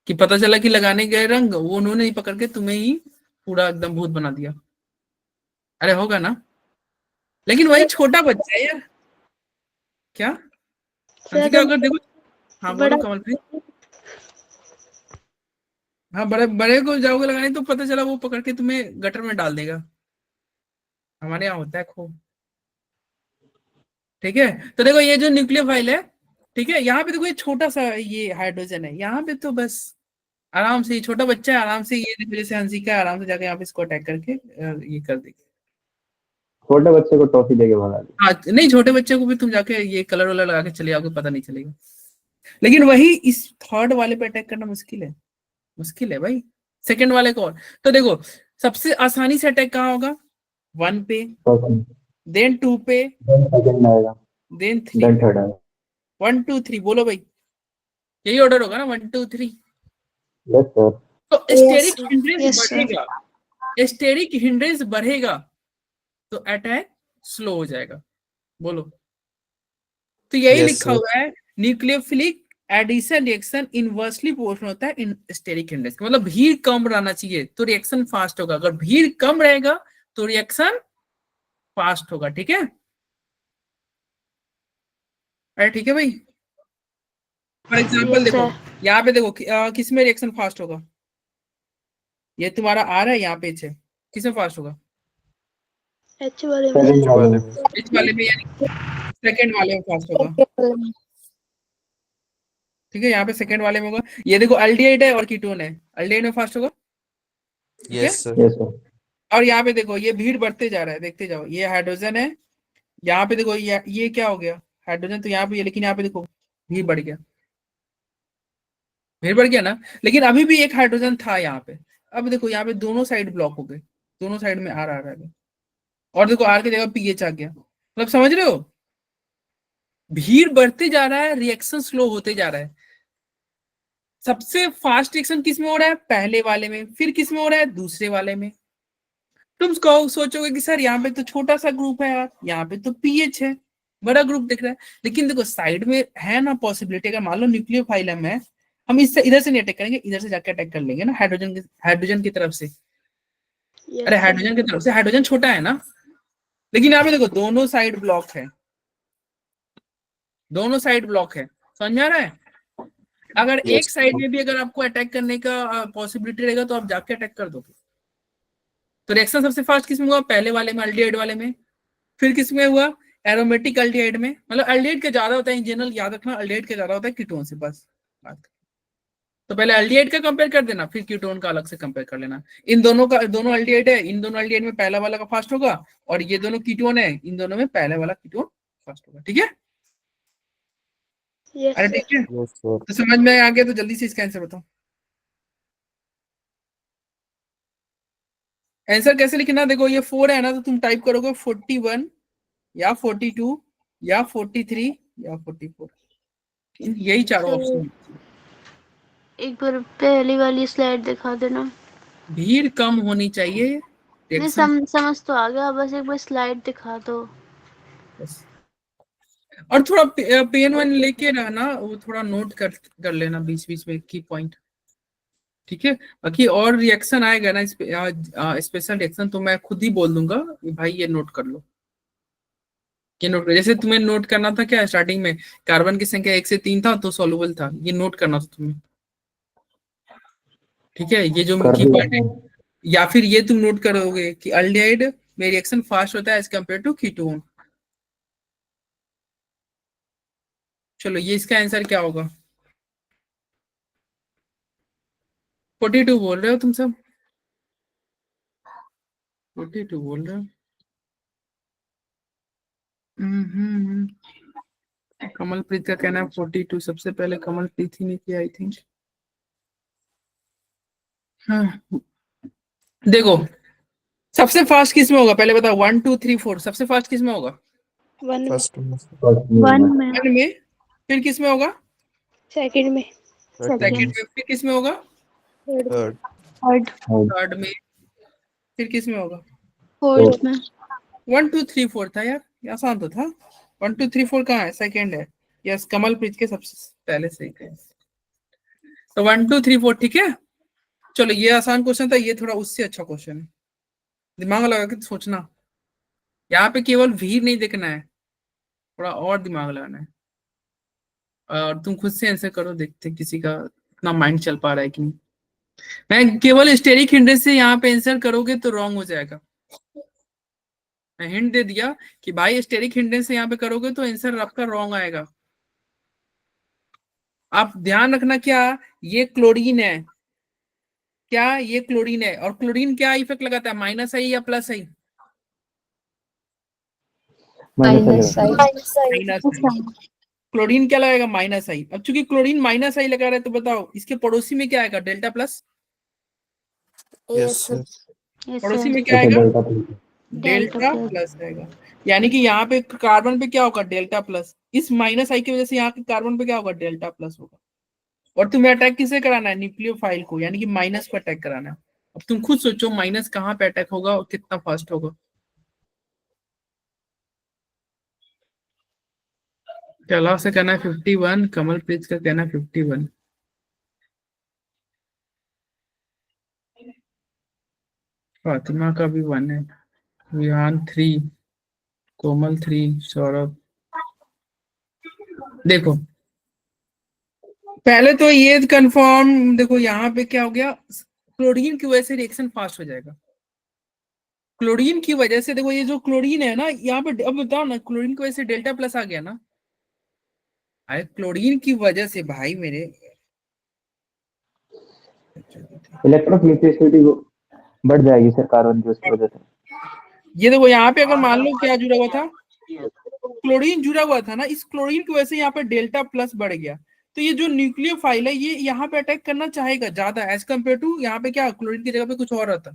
कि पता चला कि लगाने गए रंग वो उन्होंने ही पकड़ के तुम्हें ही पूरा एकदम भूत बना दिया? अरे होगा ना। लेकिन वही छोटा बच्चा है यार। क्या Sir, क्या अगर देखो, हाँ बोलो बड़ा कमलप्रीत। हाँ, बड़े बड़े को जाओगे लगाने तो पता चला वो पकड़ के तुम्हें गटर में डाल देगा। हमारे यहाँ होता है खूब, ठीक है। तो देखो ये जो न्यूक्लियोफाइल है, ठीक है, यहाँ पे देखो ये छोटा सा ये हाइड्रोजन है, यहाँ पे तो बस आराम से, ये छोटा बच्चा है, आराम से ये देखो जैसे हंसिका है, आराम से जाके यहाँ पे इसको अटैक करके ये कर देगी। छोटे बच्चे को टॉफी देके भगा दी। हाँ, नहीं छोटे बच्चे को भी तुम जाके ये कलर वलर लगा के चले जाओगे, पता नहीं चलेगा। लेकिन वही इस थर्ड वाले पे अटैक करना मुश्किल है, मुश्किल है भाई। सेकंड वाले को और, तो देखो सबसे आसानी से अटैक कहाँ होगा? 1 पे, देन 2 पे, सेकंड आएगा, देन 3 देन पे। थर्ड आएगा। 1 2 3 बोलो भाई, यही ऑर्डर होगा ना? 1 2 3। Yes sir. तो Yes, steric sir. Hindrance Yes, sir. बढ़ेगा, स्टेरिक हिंड्रेंस बढ़ेगा तो अटैक स्लो हो जाएगा। बोलो। तो यही Yes, लिखा sir. हुआ है, nucleophilic addition reaction inversely proportional होता है इन स्टेरिक हिंड्रेंस। मतलब भीड़ कम रहना चाहिए तो रिएक्शन फास्ट होगा, अगर भीड़ कम रहेगा तो रिएक्शन फास्ट होगा, ठीक है। अरे ठीक है भाई, फॉर एग्जाम्पल यस देखो, सर। यहाँ पे देखो किस में रिएक्शन फास्ट होगा, ये तुम्हारा आ रहा है यहाँ पे है, किस में फास्ट होगा, एच वाले में। सेकंड वाले वाले में। में। इस वाले में, यानी सेकंड वाले में फास्ट होगा, ठीक है। यहाँ पे सेकंड वाले में होगा। ये देखो अल्डिहाइड है और कीटोन है, अल्डिहाइड में फास्ट होगा, ठीक है। Yes sir. Yes sir. और यहाँ पे देखो ये भीड़ बढ़ते जा रहा है, देखते जाओ, ये हाइड्रोजन है, यहाँ पे देखो ये क्या हो गया, हाइड्रोजन तो यहाँ पे, लेकिन यहाँ पे देखो भीड़ बढ़ गया, भीड़ बढ़ गया ना, लेकिन अभी भी एक हाइड्रोजन था यहाँ पे। अब देखो यहाँ पे दोनों साइड ब्लॉक हो गए, दोनों साइड में आर आ रहा है, और देखो आर की जगह पीएच आ गया, मतलब समझ रहे हो, भीड़ बढ़ते जा रहा है, रिएक्शन स्लो होते जा रहा है। सबसे फास्ट रिएक्शन किस में हो रहा है, पहले वाले में, फिर किस में हो रहा है, दूसरे वाले में। तुम सोचोगे कि सर यहाँ पे तो छोटा सा ग्रुप है यार, यहाँ पे तो पीएच है, बड़ा ग्रुप दिख रहा है, लेकिन देखो साइड में है ना पॉसिबिलिटी, अगर मान लो न्यूक्लियोफाइलम है, हम इससे इधर से नहीं अटैक करेंगे, इधर से जाके अटैक कर लेंगे ना, हाइड्रोजन की तरफ से। अरे यस सर। हाइड्रोजन की तरफ से, हाइड्रोजन छोटा है ना, लेकिन यहाँ पे देखो दोनों साइड ब्लॉक है, दोनों साइड ब्लॉक है, समझ में आ रहा है। अगर Yes, एक साइड में भी अगर आपको अटैक करने का पॉसिबिलिटी रहेगा तो आप जाके अटैक कर दोगे। तो रिएक्शन सबसे फास्ट किस में हुआ, पहले वाले में, अल्डिहाइड वाले में, फिर किस में हुआ, एरोमेटिक अल्डिहाइड में, मतलब अल्डिहाइड का ज्यादा होता है इन जनरल, याद रखना अल्डिहाइड का ज्यादा होता है कीटोन से, बस बात। तो पहले अल्डिहाइड का कंपेयर कर देना, फिर कीटोन का अलग से कंपेयर कर लेना। इन दोनों का, दोनों अल्डिहाइड है, इन दोनों अल्डिहाइड में पहला वाला का फास्ट होगा, और ये दोनों कीटोन है, इन दोनों में पहले वाला कीटोन फास्ट होगा, ठीक है। यस अरे सर। ठीक है, yes sir. तो समझ में आ गया, तो जल्दी से इसका आंसर बताओ। आंसर कैसे लिखना, देखो ये 4 है ना, तो तुम टाइप करोगे 41 या 42 या 43 या 44, यही चारों सर ऑप्शन। एक बार पहली वाली स्लाइड दिखा देना। भीड़ कम होनी चाहिए, नहीं रिएक्शन समझ तो आ गया, बस एक बार स्लाइड दिखा दो। बस। और थोड़ा पेन वन लेके रहना, वो थोड़ा नोट कर लेना बीच बीच में की पॉइंट, ठीक है। बाकी और रिएक्शन आएगा ना, स्पेशल रिएक्शन, तो मैं खुद ही बोल दूंगा कि भाई ये नोट कर लो, ये नोट कर, जैसे तुम्हें नोट करना था क्या स्टार्टिंग में, कार्बन की संख्या 1 से 3 था तो सॉल्युबल था, ये नोट करना था तुम्हें, ठीक है। ये जो कर की दिया पार्ट है, या फिर ये तुम नोट करोगे कि अल्डिहाइड में रिएक्शन फास्ट होता है एज कम्पेयर टू कीटोन। चलो ये इसका आंसर क्या होगा, 42 बोल रहे हो तुम सब, 42 बोल रहे हो। हम्म। कमलप्रीत का कहना है 42, सबसे पहले कमलप्रीत ही ने किया आई थिंक। हाँ देखो, सबसे फास्ट किस में होगा पहले बताओ, 1 2 3 4, सबसे फास्ट किस में होगा, वन में। First में, फर्स्ट में वन होगा। में। 1 में, फिर किस में होगा, सेकंड में। second सेकंड में, में, फिर किस में होगा, थर्ड। third, third. और थर्ड में, फिर किस में होगा, फोर्थ में। 1 2 3 4 था यार, ये आसान तो था। 1 2 3 4 कहाँ है, सेकंड है, यस कमलप्रीत के सबसे पहले सही है, तो 1 2 3 4, ठीक है। चलो ये आसान क्वेश्चन था, ये थोड़ा उससे अच्छा क्वेश्चन है, दिमाग लगा के सोचना, यहाँ पे केवल भीड़ नहीं देखना है, थोड़ा और दिमाग लगाना है, और तुम खुद से आंसर करो, देखते हैं किसी का इतना माइंड चल पा रहा है कि नहीं। मैं केवल स्टेरिक हिंड्रेंस से यहाँ पे आंसर करोगे तो रॉन्ग हो जाएगा, मैं हिंट दे दिया कि भाई स्टेरिक हिंड्रेंस से यहाँ पे करोगे तो आंसर आपका रॉन्ग आएगा। आप ध्यान रखना, क्या ये क्लोरीन है, क्या ये क्लोरीन है, और क्लोरीन क्या इफेक्ट लगाता है, माइनस आई या प्लस आई, माइनस आई। माइनस आई। क्लोरीन क्या लगाएगा, माइनस आई। अब चूंकि क्लोरीन माइनस आई लगा रहा है, तो बताओ इसके पड़ोसी में क्या आएगा, delta plus, yes sir. Yes पड़ोसी सर। में क्या अच्छा आएगा, डेल्टा प्लस। डेल्टा प्लस आएगा। यानी कि यहाँ पे कार्बन पे क्या होगा, डेल्टा प्लस, इस माइनस आई की वजह से यहाँ के कार्बन पे क्या होगा, डेल्टा प्लस होगा। और तुम्हें अटैक किसे कराना है, न्यूक्लियोफाइल को, यानी कि माइनस पर अटैक कराना है। अब तुम खुद सोचो माइनस कहाँ पे अटैक होगा और कितना फास्ट होगा। कैलाश से कहना है 51, कमलप्रीत का कहना है 51, फातिमा का भी 1 है। विहान 3, कोमल 3, सौरभ। देखो पहले तो ये कंफर्म, देखो यहाँ पे क्या हो गया, क्लोरीन की वजह से रिएक्शन फास्ट हो जाएगा। क्लोरीन की वजह से, देखो ये जो क्लोरीन है ना यहाँ पे, अब बताओ ना, क्लोरीन की वजह से डेल्टा प्लस आ गया ना। अरे क्लोरीन की वजह से भाई मेरे, इलेक्ट्रोफिलिसिटी बढ़ जाएगी सर कार्बन की उसकी वजह से। ये देखो यहाँ पे अगर मान लो क्या जुड़ा हुआ था, क्लोरीन जुड़ा हुआ था ना, इस क्लोरीन की वजह से यहाँ पे डेल्टा प्लस बढ़ गया। तो ये जो न्यूक्लियोफाइल है ये यहाँ पे अटैक करना चाहेगा ज्यादा एज कम्पेयर टू यहाँ पे क्या, क्लोरीन की जगह पे कुछ और रहता,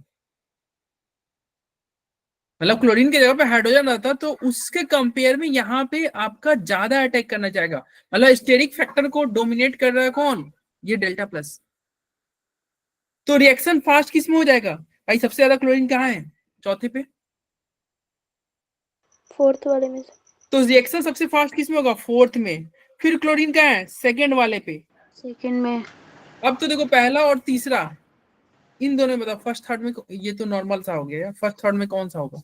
मतलब क्लोरीन की जगह पे हाइड्रोजन रहता, तो उसके कंपेयर में यहाँ पे आपका ज्यादा अटैक करना चाहेगा। मतलब स्टेरिक फैक्टर को डोमिनेट कर रहा है कौन, ये डेल्टा प्लस। तो रिएक्शन फास्ट किस में हो जाएगा भाई, सबसे ज्यादा क्लोरीन कहाँ है, चौथे पे। फोर्थ वाले में। तो रिएक्शन सबसे फास्ट किस में होगा, फोर्थ में। फिर क्लोरीन कहाँ है, सेकेंड वाले पे। सेकंड में। अब तो देखो पहला और तीसरा, इन दोनों में बताओ फर्स्ट थर्ड में, ये तो नॉर्मल सा हो गया, फर्स्ट थर्ड में कौन सा होगा,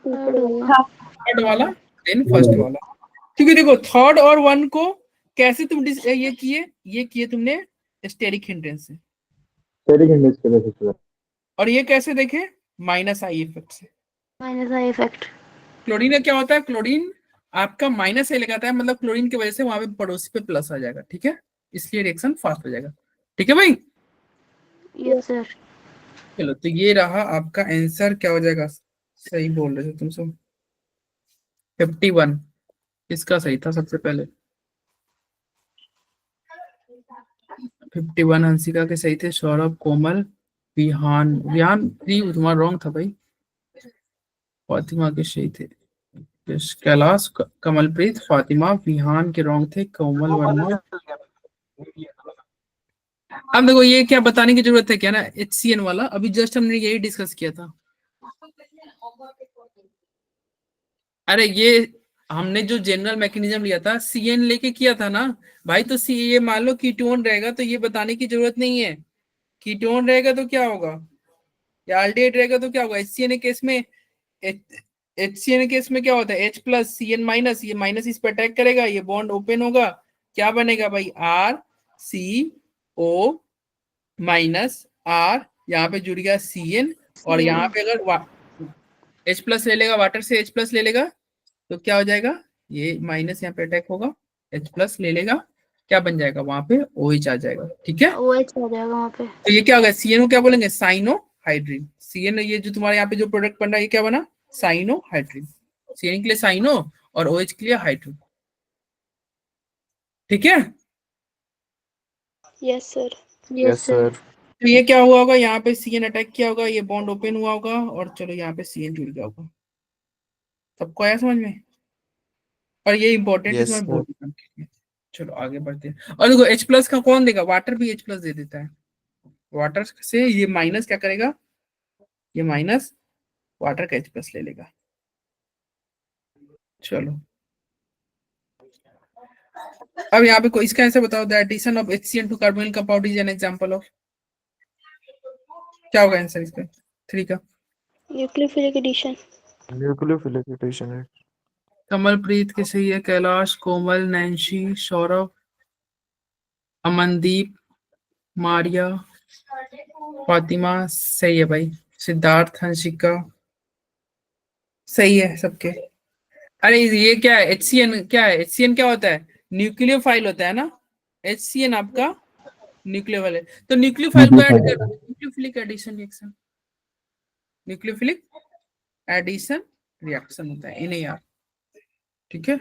थर्ड होगा। थर्ड वाला, देन फर्स्ट वाला। क्योंकि देखो थर्ड और वन को कैसे तुम ये किए तुमने स्टेरिक हिंड्रेंस से, स्टेरिक इंडेक्स की वजह से। और ये कैसे देखे, माइनस आई इफेक्ट से। Minus I effect. क्लोरीन का क्या होता है, क्लोरीन आपका माइनस से लगाता है, मतलब क्लोरीन की वजह से वहां पे पड़ोसी पे प्लस आ जाएगा, ठीक है, इसलिए रिएक्शन फास्ट हो जाएगा। ठीक है भाई, यस सर। चलो तो ये रहा आपका आंसर, क्या हो जाएगा, सही बोल रहे थे तुम सब। 51 इसका सही था सबसे पहले, 51 हंसिका के सही थे, सौरभ, कोमल, विहान, विहान 3 तुम्हारा रॉन्ग था भाई, फातिमा के सही थे, कैलाश, कमलप्रीत, फातिमा, विहान के रॉन्ग थे, कोमल वर्मा। अब देखो ये क्या बताने की जरूरत है क्या ना, HCN वाला अभी जस्ट हमने यही डिस्कस किया था। अरे ये हमने जो जनरल मैकेनिज्म लिया था, CN लेके किया था ना भाई, तो सी ये मान लो कीटोन रहेगा तो ये बताने की जरूरत नहीं है, कीटोन रहेगा तो क्या होगा, या अल्डिहाइड रहेगा तो क्या होगा। HCN केस में, HCN केस में क्या होता है, H प्लस CN माइनस, ये माइनस इस पर अटैक करेगा, ये बॉन्ड ओपन होगा, क्या बनेगा भाई, RCO माइनस R, यहाँ पे जुड़ गया CN, और यहाँ पे अगर H प्लस ले लेगा, वाटर से H प्लस ले लेगा तो क्या हो जाएगा, ये माइनस यहाँ पे अटैक होगा, H प्लस ले लेगा, क्या बन जाएगा वहां पे, OH आ जाएगा, ठीक है। OH आ जाएगा वहाँ पे। तो ये क्या होगा, CNO क्या बोलेंगे, साइनो हाइड्रीन। CN ये जो तुम्हारे यहाँ पे जो प्रोडक्ट बन रहा है ये क्या बना, साइनो हाइड्रीन। CN के लिए साइनो और OH के लिए हाइड्रीन, ठीक है। Yes sir. Yes sir. तो ये क्या हुआ होगा, यहाँ पे CN अटैक किया होगा, ये बॉन्ड ओपन हुआ होगा, और चलो यहाँ पे CN जुड़ गया होगा। सबको आया समझ में, और ये इंपॉर्टेंट है तुम्हारे बोर्ड एग्जाम के लिए। चलो आगे बढ़ते हैं, और देखो H प्लस का कौन देगा, वाटर भी H प्लस दे देता है, वाटर से ये माइनस क्या करेगा, ये माइनस वाटर का H प्लस ले लेगा। चलो अब यहाँ पे कोई इसका आंसर बताओ, the addition of HCN to carbonyl compound is an example of, क्या होगा आंसर इसका 3 का, न्यूक्लियोफिलिक एडिशन। न्यूक्लियोफिलिक एडिशन है। कमलप्रीत के सही है, कैलाश, कोमल, नैन्सी, सौरभ, अमनदीप, मारिया, फातिमा सही है भाई, सिद्धार्थ, हंसिका सही है सबके। अरे ये क्या है, HCN क्या है, HCN क्या होता है, न्यूक्लियोफाइल होता है ना, HCN आपका न्यूक्लियोफाइल है, तो न्यूक्लियोफाइल को ऐड कर, nucleophilic addition reaction, nucleophilic addition reaction होता है इन्हें यार, ठीक है।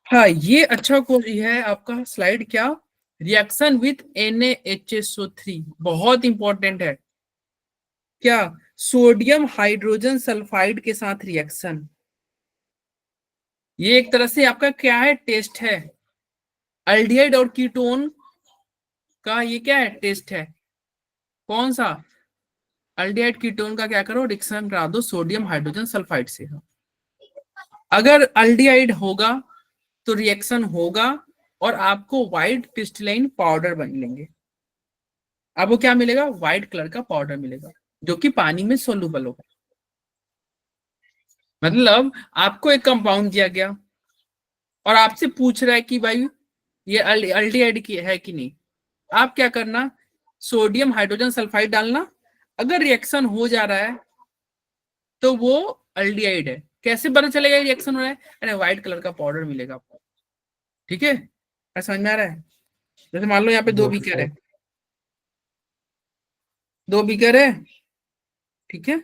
हाँ ये अच्छा क्वेश्चन है आपका, स्लाइड क्या, रिएक्शन विथ NaHSO3 बहुत इंपॉर्टेंट है, क्या, सोडियम हाइड्रोजन सल्फाइड के साथ रिएक्शन, ये एक तरह से आपका क्या है, टेस्ट है, अल्डिहाइड और कीटोन का ये क्या है, टेस्ट है, कौन सा, अल्डिहाइड कीटोन का क्या करो, रिएक्शन करा दो सोडियम हाइड्रोजन सल्फाइड से। अगर अल्डिहाइड होगा तो रिएक्शन होगा और आपको व्हाइट क्रिस्टलाइन पाउडर बन लेंगे, आपको क्या मिलेगा, व्हाइट कलर का पाउडर मिलेगा जो कि पानी में सोल्यूबल होगा, मतलब आपको एक कंपाउंड दिया गया और आपसे पूछ रहा है कि भाई ये अल्डिहाइड की है कि नहीं। आप क्या करना, सोडियम हाइड्रोजन सल्फाइड डालना, अगर रिएक्शन हो जा रहा है तो वो अल्डिहाइड है। कैसे पता चलेगा रिएक्शन हो रहा है? अरे व्हाइट कलर का पाउडर मिलेगा आपको, ठीक है? समझ में आ रहा है? जैसे मान लो यहाँ पे दो बीकर है, दो बीकर है, ठीक है?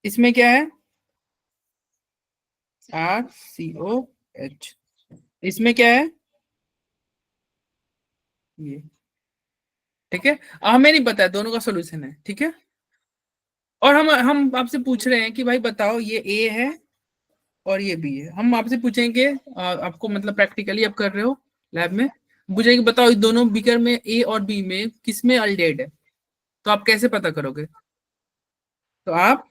इसमें क्या है? RCOH। इसमें क्या है? ये, ठीक है? हमें नहीं पता है, दोनों का सोल्यूशन है, ठीक है? और हम आपसे पूछ रहे हैं कि भाई बताओ ये A है और ये B है। हम आपसे पूछेंगे, आपको मतलब प्रैक्टिकली आप कर रहे हो लैब में, पूछेंगे बताओ इस दोनों बीकर में A और B में किसमें अल्डिहाइड है, तो आप कैसे पता करोगे? तो आप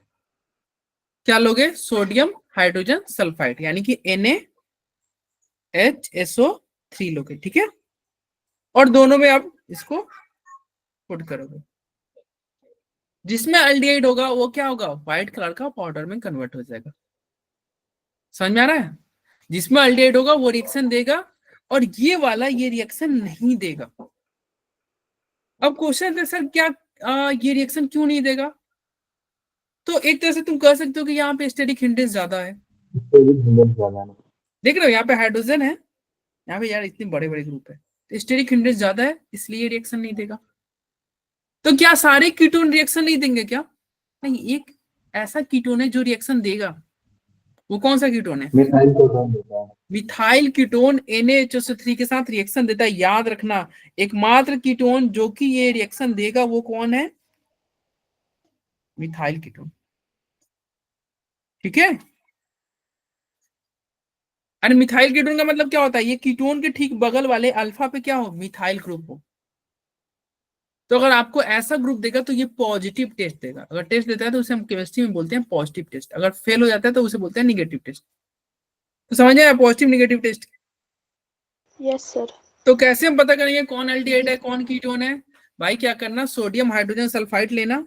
क्या लोगे? सोडियम हाइड्रोजन सल्फाइड यानी कि NaHSO3 लोगे, ठीक है? और दोनों में आप इसको पुट करोगे। जिसमें अल्डिहाइड होगा वो क्या होगा? व्हाइट कलर का पाउडर में कन्वर्ट हो जाएगा। समझ में आ रहा है? जिसमें अल्डिहाइड होगा वो रिएक्शन देगा और ये वाला ये रिएक्शन नहीं देगा। अब क्वेश्चन है सर क्या ये रिएक्शन क्यों नहीं देगा? तो एक तरह से तुम कह सकते हो कि यहाँ पे स्टेरिक हिंडेज ज्यादा है। स्टेरिक हिंडेज ज्यादा है। देख रहे हो यहाँ पे हाइड्रोजन है, यहाँ पे यार इतने बड़े बड़े ग्रुप है, तो स्टेरिक हिंडेज ज्यादा है इसलिए रिएक्शन नहीं देगा। तो क्या सारे कीटोन रिएक्शन नहीं देंगे क्या? नहीं, एक ऐसा कीटोन है जो रिएक्शन देगा। वो कौन सा कीटोन है? मिथाइल कीटोन देता है। मिथाइल कीटोन NaHSO3 के साथ रिएक्शन देता है। याद रखना, एकमात्र कीटोन जो कि ये रिएक्शन देगा वो कौन है? मिथाइल कीटोन, ठीक है? अरे मिथाइल कीटोन का मतलब क्या होता है? ये कीटोन के ठीक बगल वाले अल्फा पे क्या हो? मिथाइल ग्रुप हो। तो अगर आपको ऐसा ग्रुप देगा तो ये पॉजिटिव टेस्ट देगा। अगर टेस्ट देता है तो उसे हम केमिस्ट्री में बोलते हैं पॉजिटिव टेस्ट। अगर फेल हो जाता है तो उसे बोलते हैं निगेटिव टेस्ट। तो समझ आया positive negative test? Yes sir. तो कैसे हम पता करेंगे कौन अल्डिहाइड है कौन कीटोन है? भाई क्या करना, सोडियम हाइड्रोजन सल्फाइड लेना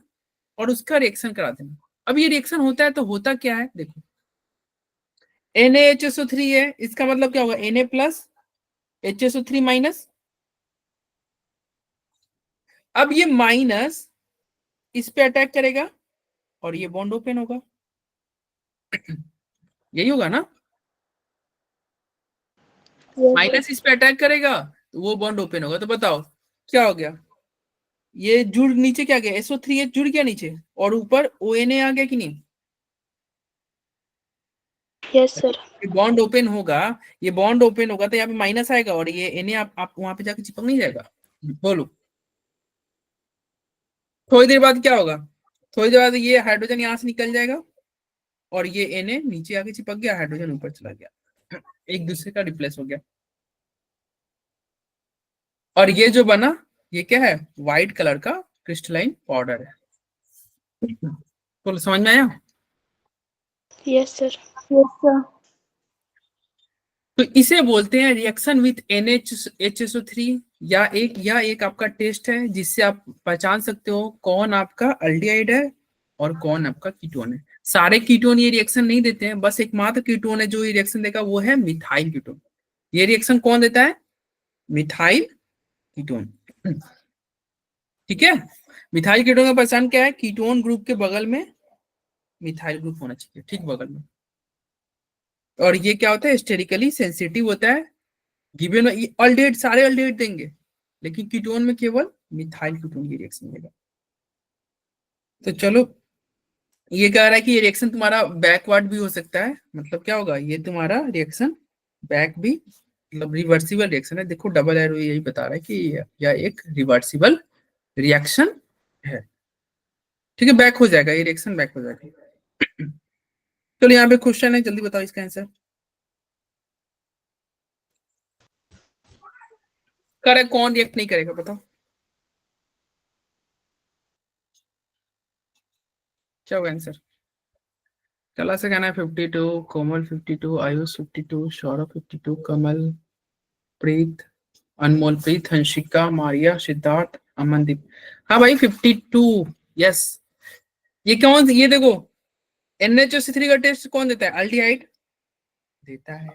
और उसका रिएक्शन करा देना। अब ये रिएक्शन होता है तो होता क्या है देखो, NaHSO3 है, इसका मतलब क्या होगा? Na plus HSO3 minus. अब ये माइनस इस पे अटैक करेगा और ये बॉन्ड ओपन होगा। यही होगा ना? माइनस इस पे अटैक करेगा तो वो बॉन्ड ओपन होगा। तो बताओ क्या हो गया? ये जुड़ नीचे क्या गया? SO3 जुड़ गया नीचे और ऊपर ONA आ गया कि नहीं? Yes sir. ये बॉन्ड ओपन होगा, ये बॉन्ड ओपन होगा तो यहाँ पे माइनस आएगा और ये Na आप वहां पे जाके चिपक नहीं जाएगा? बोलो थोड़ी देर बाद क्या होगा? थोड़ी देर बाद ये हाइड्रोजन यहाँ से निकल जाएगा और ये Na नीचे आके चिपक गया, हाइड्रोजन ऊपर चला गया, एक दूसरे का रिप्लेस हो गया। और ये जो बना ये क्या है? व्हाइट कलर का क्रिस्टलाइन पाउडर है। तो समझ में आया? Yes sir. Yes sir. तो इसे बोलते हैं रिएक्शन विथ NaHSO3। या एक आपका टेस्ट है जिससे आप पहचान सकते हो कौन आपका अल्डिहाइड है और कौन आपका कीटोन है। सारे कीटोन ये रिएक्शन नहीं देते हैं, बस एकमात्र कीटोन है जो ये रिएक्शन देगा वो है मिथाइल कीटोन। ये रिएक्शन कौन देता है? मिथाइल कीटोन, ठीक है? मिथाइल कीटोन का पहचान क्या है? कीटोन ग्रुप के बगल में मिथाइल ग्रुप होना चाहिए, ठीक बगल में। और ये क्या होता है? स्टेरिकली सेंसिटिव होता है। गिवन अल्डिहाइड सारे अल्डिहाइड देंगे लेकिन कीटोन में केवल मिथाइल कीटोन की रिएक्शन देगा। तो चलो ये कह रहा है कि ये रिएक्शन तुम्हारा बैकवर्ड भी हो सकता है। मतलब क्या होगा? ये तुम्हारा रिएक्शन बैक भी, मतलब रिवर्सिबल रिएक्शन है। देखो डबल एरो यही बता रहा है कि यह एक रिवर्सिबल रिएक्शन है, ठीक है? बैक हो जाएगा, ये रिएक्शन बैक हो जाएगा। चलो यहाँ पे क्वेश्चन है, जल्दी बताओ इसका आंसर। करे कौन रिएक्ट नहीं करेगा बताओ? क्या होगा आंसर? चला से कहना है 52, कोमल 52, आयुष 52, सौरभ 52, कमल, प्रीत, अनमोल, प्रीत, हंसिका, मारिया, सिद्धार्थ, अमनदीप। हाँ भाई 52, यस। ये कौन? ये देखो NHO3 का टेस्ट कौन देता है? अल्डिहाइड देता है।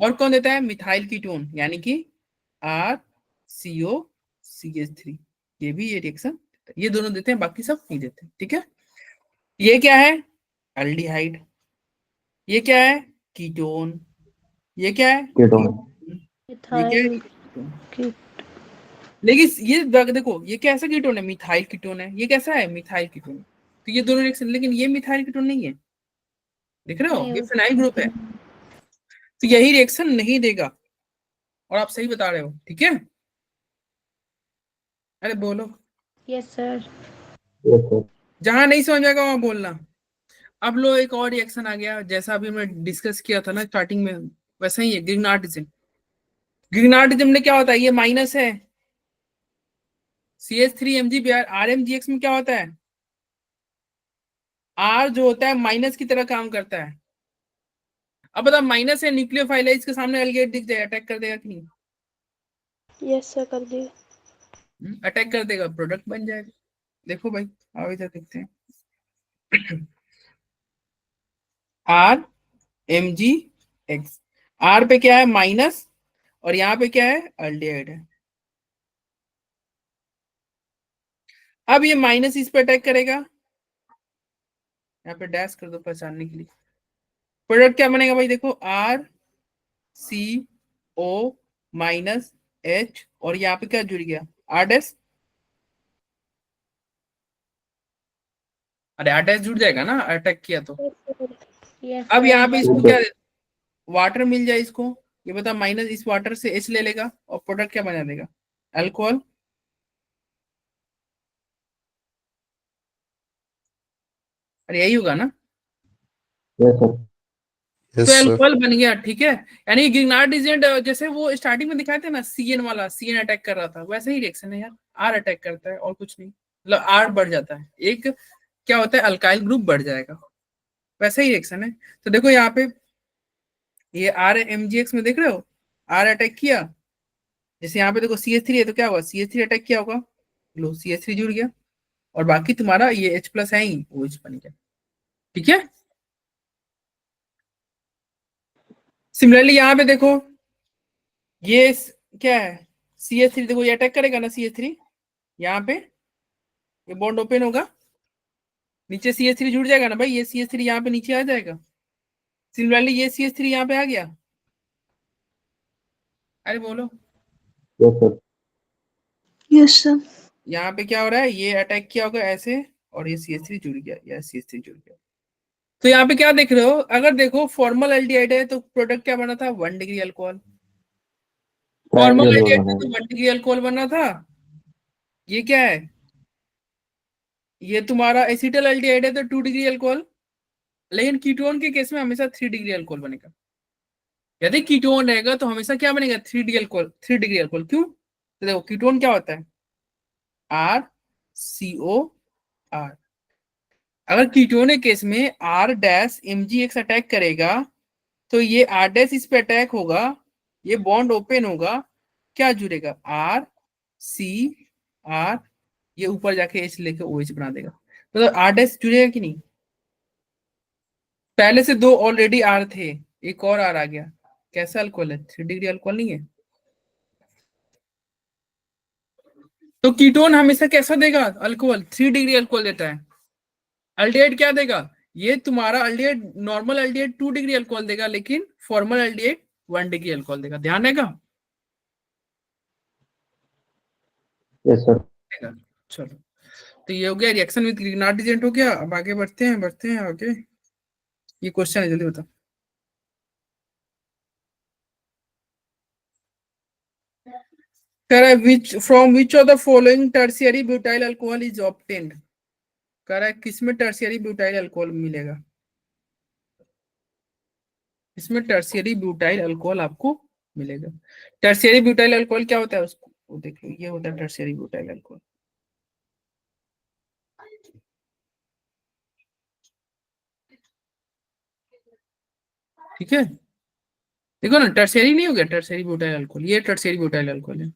और कौन देता है? मिथाइल कीटोन, यानी कि RCOCH3। ये भी ये रिएक्शन, ये दोनों देते हैं, बाकी सब नहीं देते। ठीक है, ये क्या है? अल्डिहाइड। ये क्या है? कीटोन। ये क्या है? कीटोन। ये क्या है? Methyl ketone. लेकिन ये देखो, ये कैसा कीटोन है? मिथाइल कीटोन है। ये कैसा है? Methyl ketone. तो ये दोनों रिएक्शन, लेकिन ये मिथाइल कीटोन नहीं है, देख रहे हो? नहीं ये हो फिनाइल ग्रुप है, तो यही रिएक्शन नहीं देगा। और आप सही बता रहे हो, ठीक है? अरे बोलो, यस सर। Yes sir. जहां नहीं समझ आएगा वहां बोलना। अब लो, एक और रिएक्शन आ गया, जैसा अभी हमने डिस्कस किया था ना स्टार्टिंग में, वैसा ही है, ग्रिग्नार्डिज्म। ग्रिग्नार्डिज्म में क्या होता है? ये माइनस है, CH3 Mg RMGX में क्या होता है? R जो होता है माइनस की तरह काम करता है। अब बता, माइनस है, न्यूक्लियोफाइल है, इसके सामने एल्गेट दिख जाएगा, अटैक कर देगा कि नहीं? यस सर, कर दिया। अटैक कर देगा, प्रोडक्ट बन जाएगा। देखो भाई, आओ इधर देखते हैं। RMGX, R पे क्या है? माइनस, और यहाँ पे क्या है? अल्डिहाइड है। अब ये माइनस इस पे अटैक करेगा, यहाँ पे डैश कर दो पहचानने के लिए। प्रोडक्ट क्या बनेगा भाई? देखो, RCO- और यहाँ पे क्या जुड़ गया? R dash. अरे R डैश जुड़ जाएगा ना, अटैक किया तो। Yes sir. यस अब यहाँ सर। पे इसको क्या, वाटर मिल जाए इसको, ये बता, माइनस इस वाटर से H ले लेगा और प्रोडक्ट क्या बना देगा? अल्कोहल। अरे यही होगा ना? Yes sir. तो Yes, sir. अल्कोहल बन गया, ठीक है। यानी गिगनार्ड एजेंट, जैसे वो स्टार्टिंग में दिखाए थे ना, CN वाला, CN अटैक कर रहा था, वैसे ही रिएक्शन है यार। R अटैक करता है और कुछ नहीं, मतलब R बढ़ जाता है, एक क्या होता है, अल्काइल ग्रुप बढ़ जाएगा, वैसा ही रिएक्शन है। तो देखो यहाँ पे ये RMGX में देख रहे हो, R अटैक किया, जैसे यहाँ पे देखो CH3 है, तो क्या होगा? CH3 अटैक किया होगा, लो CH3 जुड़ गया, और बाकी तुम्हारा ये H प्लस है ही, वो H बन गया। ठीक है, सिमिलरली यहाँ पे देखो, ये क्या है? CH3, देखो ये अटैक करेगा ना CH3, यहाँ पे ये बॉन्ड ओपन होगा, नीचे CH3 जुड़ जाएगा ना भाई, ये CH3 यहाँ पे नीचे आ जाएगा। सिमिलरली ये CH3 यहाँ पे आ गया। अरे बोलो, यस सर। Yes sir. यहाँ पे क्या हो रहा है? ये अटैक किया होगा ऐसे, और ये CH3 जुड़ गया, या CH3 जुड़ गया। तो यहाँ पे क्या देख रहे हो? अगर देखो फॉर्मल एल्डिहाइड है तो प्रोडक्ट क्या बना था? 1 degree alcohol. Formal triangle aldehyde बना है है। तो 1 डिग्री अल्कोहल बना था। ये क्या है? ये तुम्हारा एसिटल एल्डिहाइड है तो 2 डिग्री अल्कोहल। लेकिन कीटोन के केस में हमेशा 3 डिग्री अल्कोहल बनेगा। यदि कीटोन रहेगा तो हमेशा क्या बनेगा? 3 डिग्री अल्कोहल। 3 डिग्री अल्कोहल क्यों? तो देखो कीटोन क्या होता है? RCOR। अगर कीटोन के केस में R डैश MgX अटैक करेगा, तो ये R डैश इस पे अटैक होगा, ये बॉन्ड ओपन होगा, क्या जुड़ेगा? RCR, ये ऊपर जाके H लेके OH बना देगा, तो R डैश जुड़ेगा कि नहीं? पहले से दो ऑलरेडी R थे, एक और R आ गया, कैसा अल्कोहल है? 3 डिग्री अल्कोहल नहीं है? तो कीटोन हमेशा कैसा देगा? अल्कोहल 3 डिग्री अल्कोहल देता है। अल्डिहाइड क्या देगा? ये तुम्हारा aldehyde, normal aldehyde 2 degree alcohol देगा, लेकिन फॉर्मल अल्डिहाइड 1 डिग्री अल्कोहल देगा। ध्यान रहेगा? Yes sir. चलो, तो ये हो गया रिएक्शन विद ग्रिग्नार्ड एजेंट, हो गया। अब आगे बढ़ते हैं आगे। ये क्वेश्चन है, जल्दी बताओ। कह रहा है which from which of the following tertiary butyl alcohol is obtained. कह रहा है किसमें टर्शियरी ब्यूटाइल अल्कोहल मिलेगा? इसमें टर्शियरी ब्यूटाइल अल्कोहल आपको मिलेगा। टर्शियरी ब्यूटाइल अल्कोहल क्या होता है? उसको वो देख लो, ये होता है टर्शियरी ब्यूटाइल अल्कोहल। ठीक है, देखो ना, टर्शियरी नहीं हो गया, टर्शियरी ब्यूटाइल अल्कोहल, ये टर्शियरी ब्यूटाइल अल्कोहल है।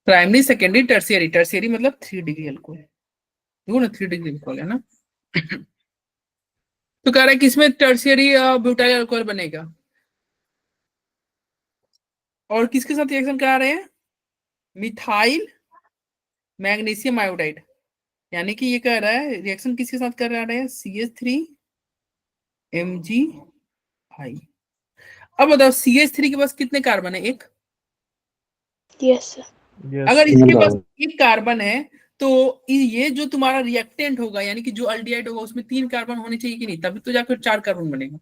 प्राइमरी सेकेंडरी टर्शियरी, टर्शियरी मतलब 3 डिग्री अल्कोहल, देखो ना 3 डिग्री अल्कोहल है ना। तो कह रहा है किसमें टर्शियरी ब्यूटाइल अल्कोहल बनेगा, और किसके साथ रिएक्शन करा रहे हैं, मिथाइल मैग्नीशियम आयोडाइड, यानी कि ये कह रहा है रिएक्शन किसके साथ कर रहा है, CH3 Mg। अब बताओ CH3 के पास कितने कार्बन है, एक। Yes, sir. Yes. अगर sir. इसके तीन पास कार्बन। एक कार्बन है तो ये जो तुम्हारा रिएक्टेंट होगा, यानी कि जो अल्डिहाइड होगा, उसमें 3 कार्बन होने चाहिए कि नहीं, तभी तो जाकर 4 कार्बन बनेगा।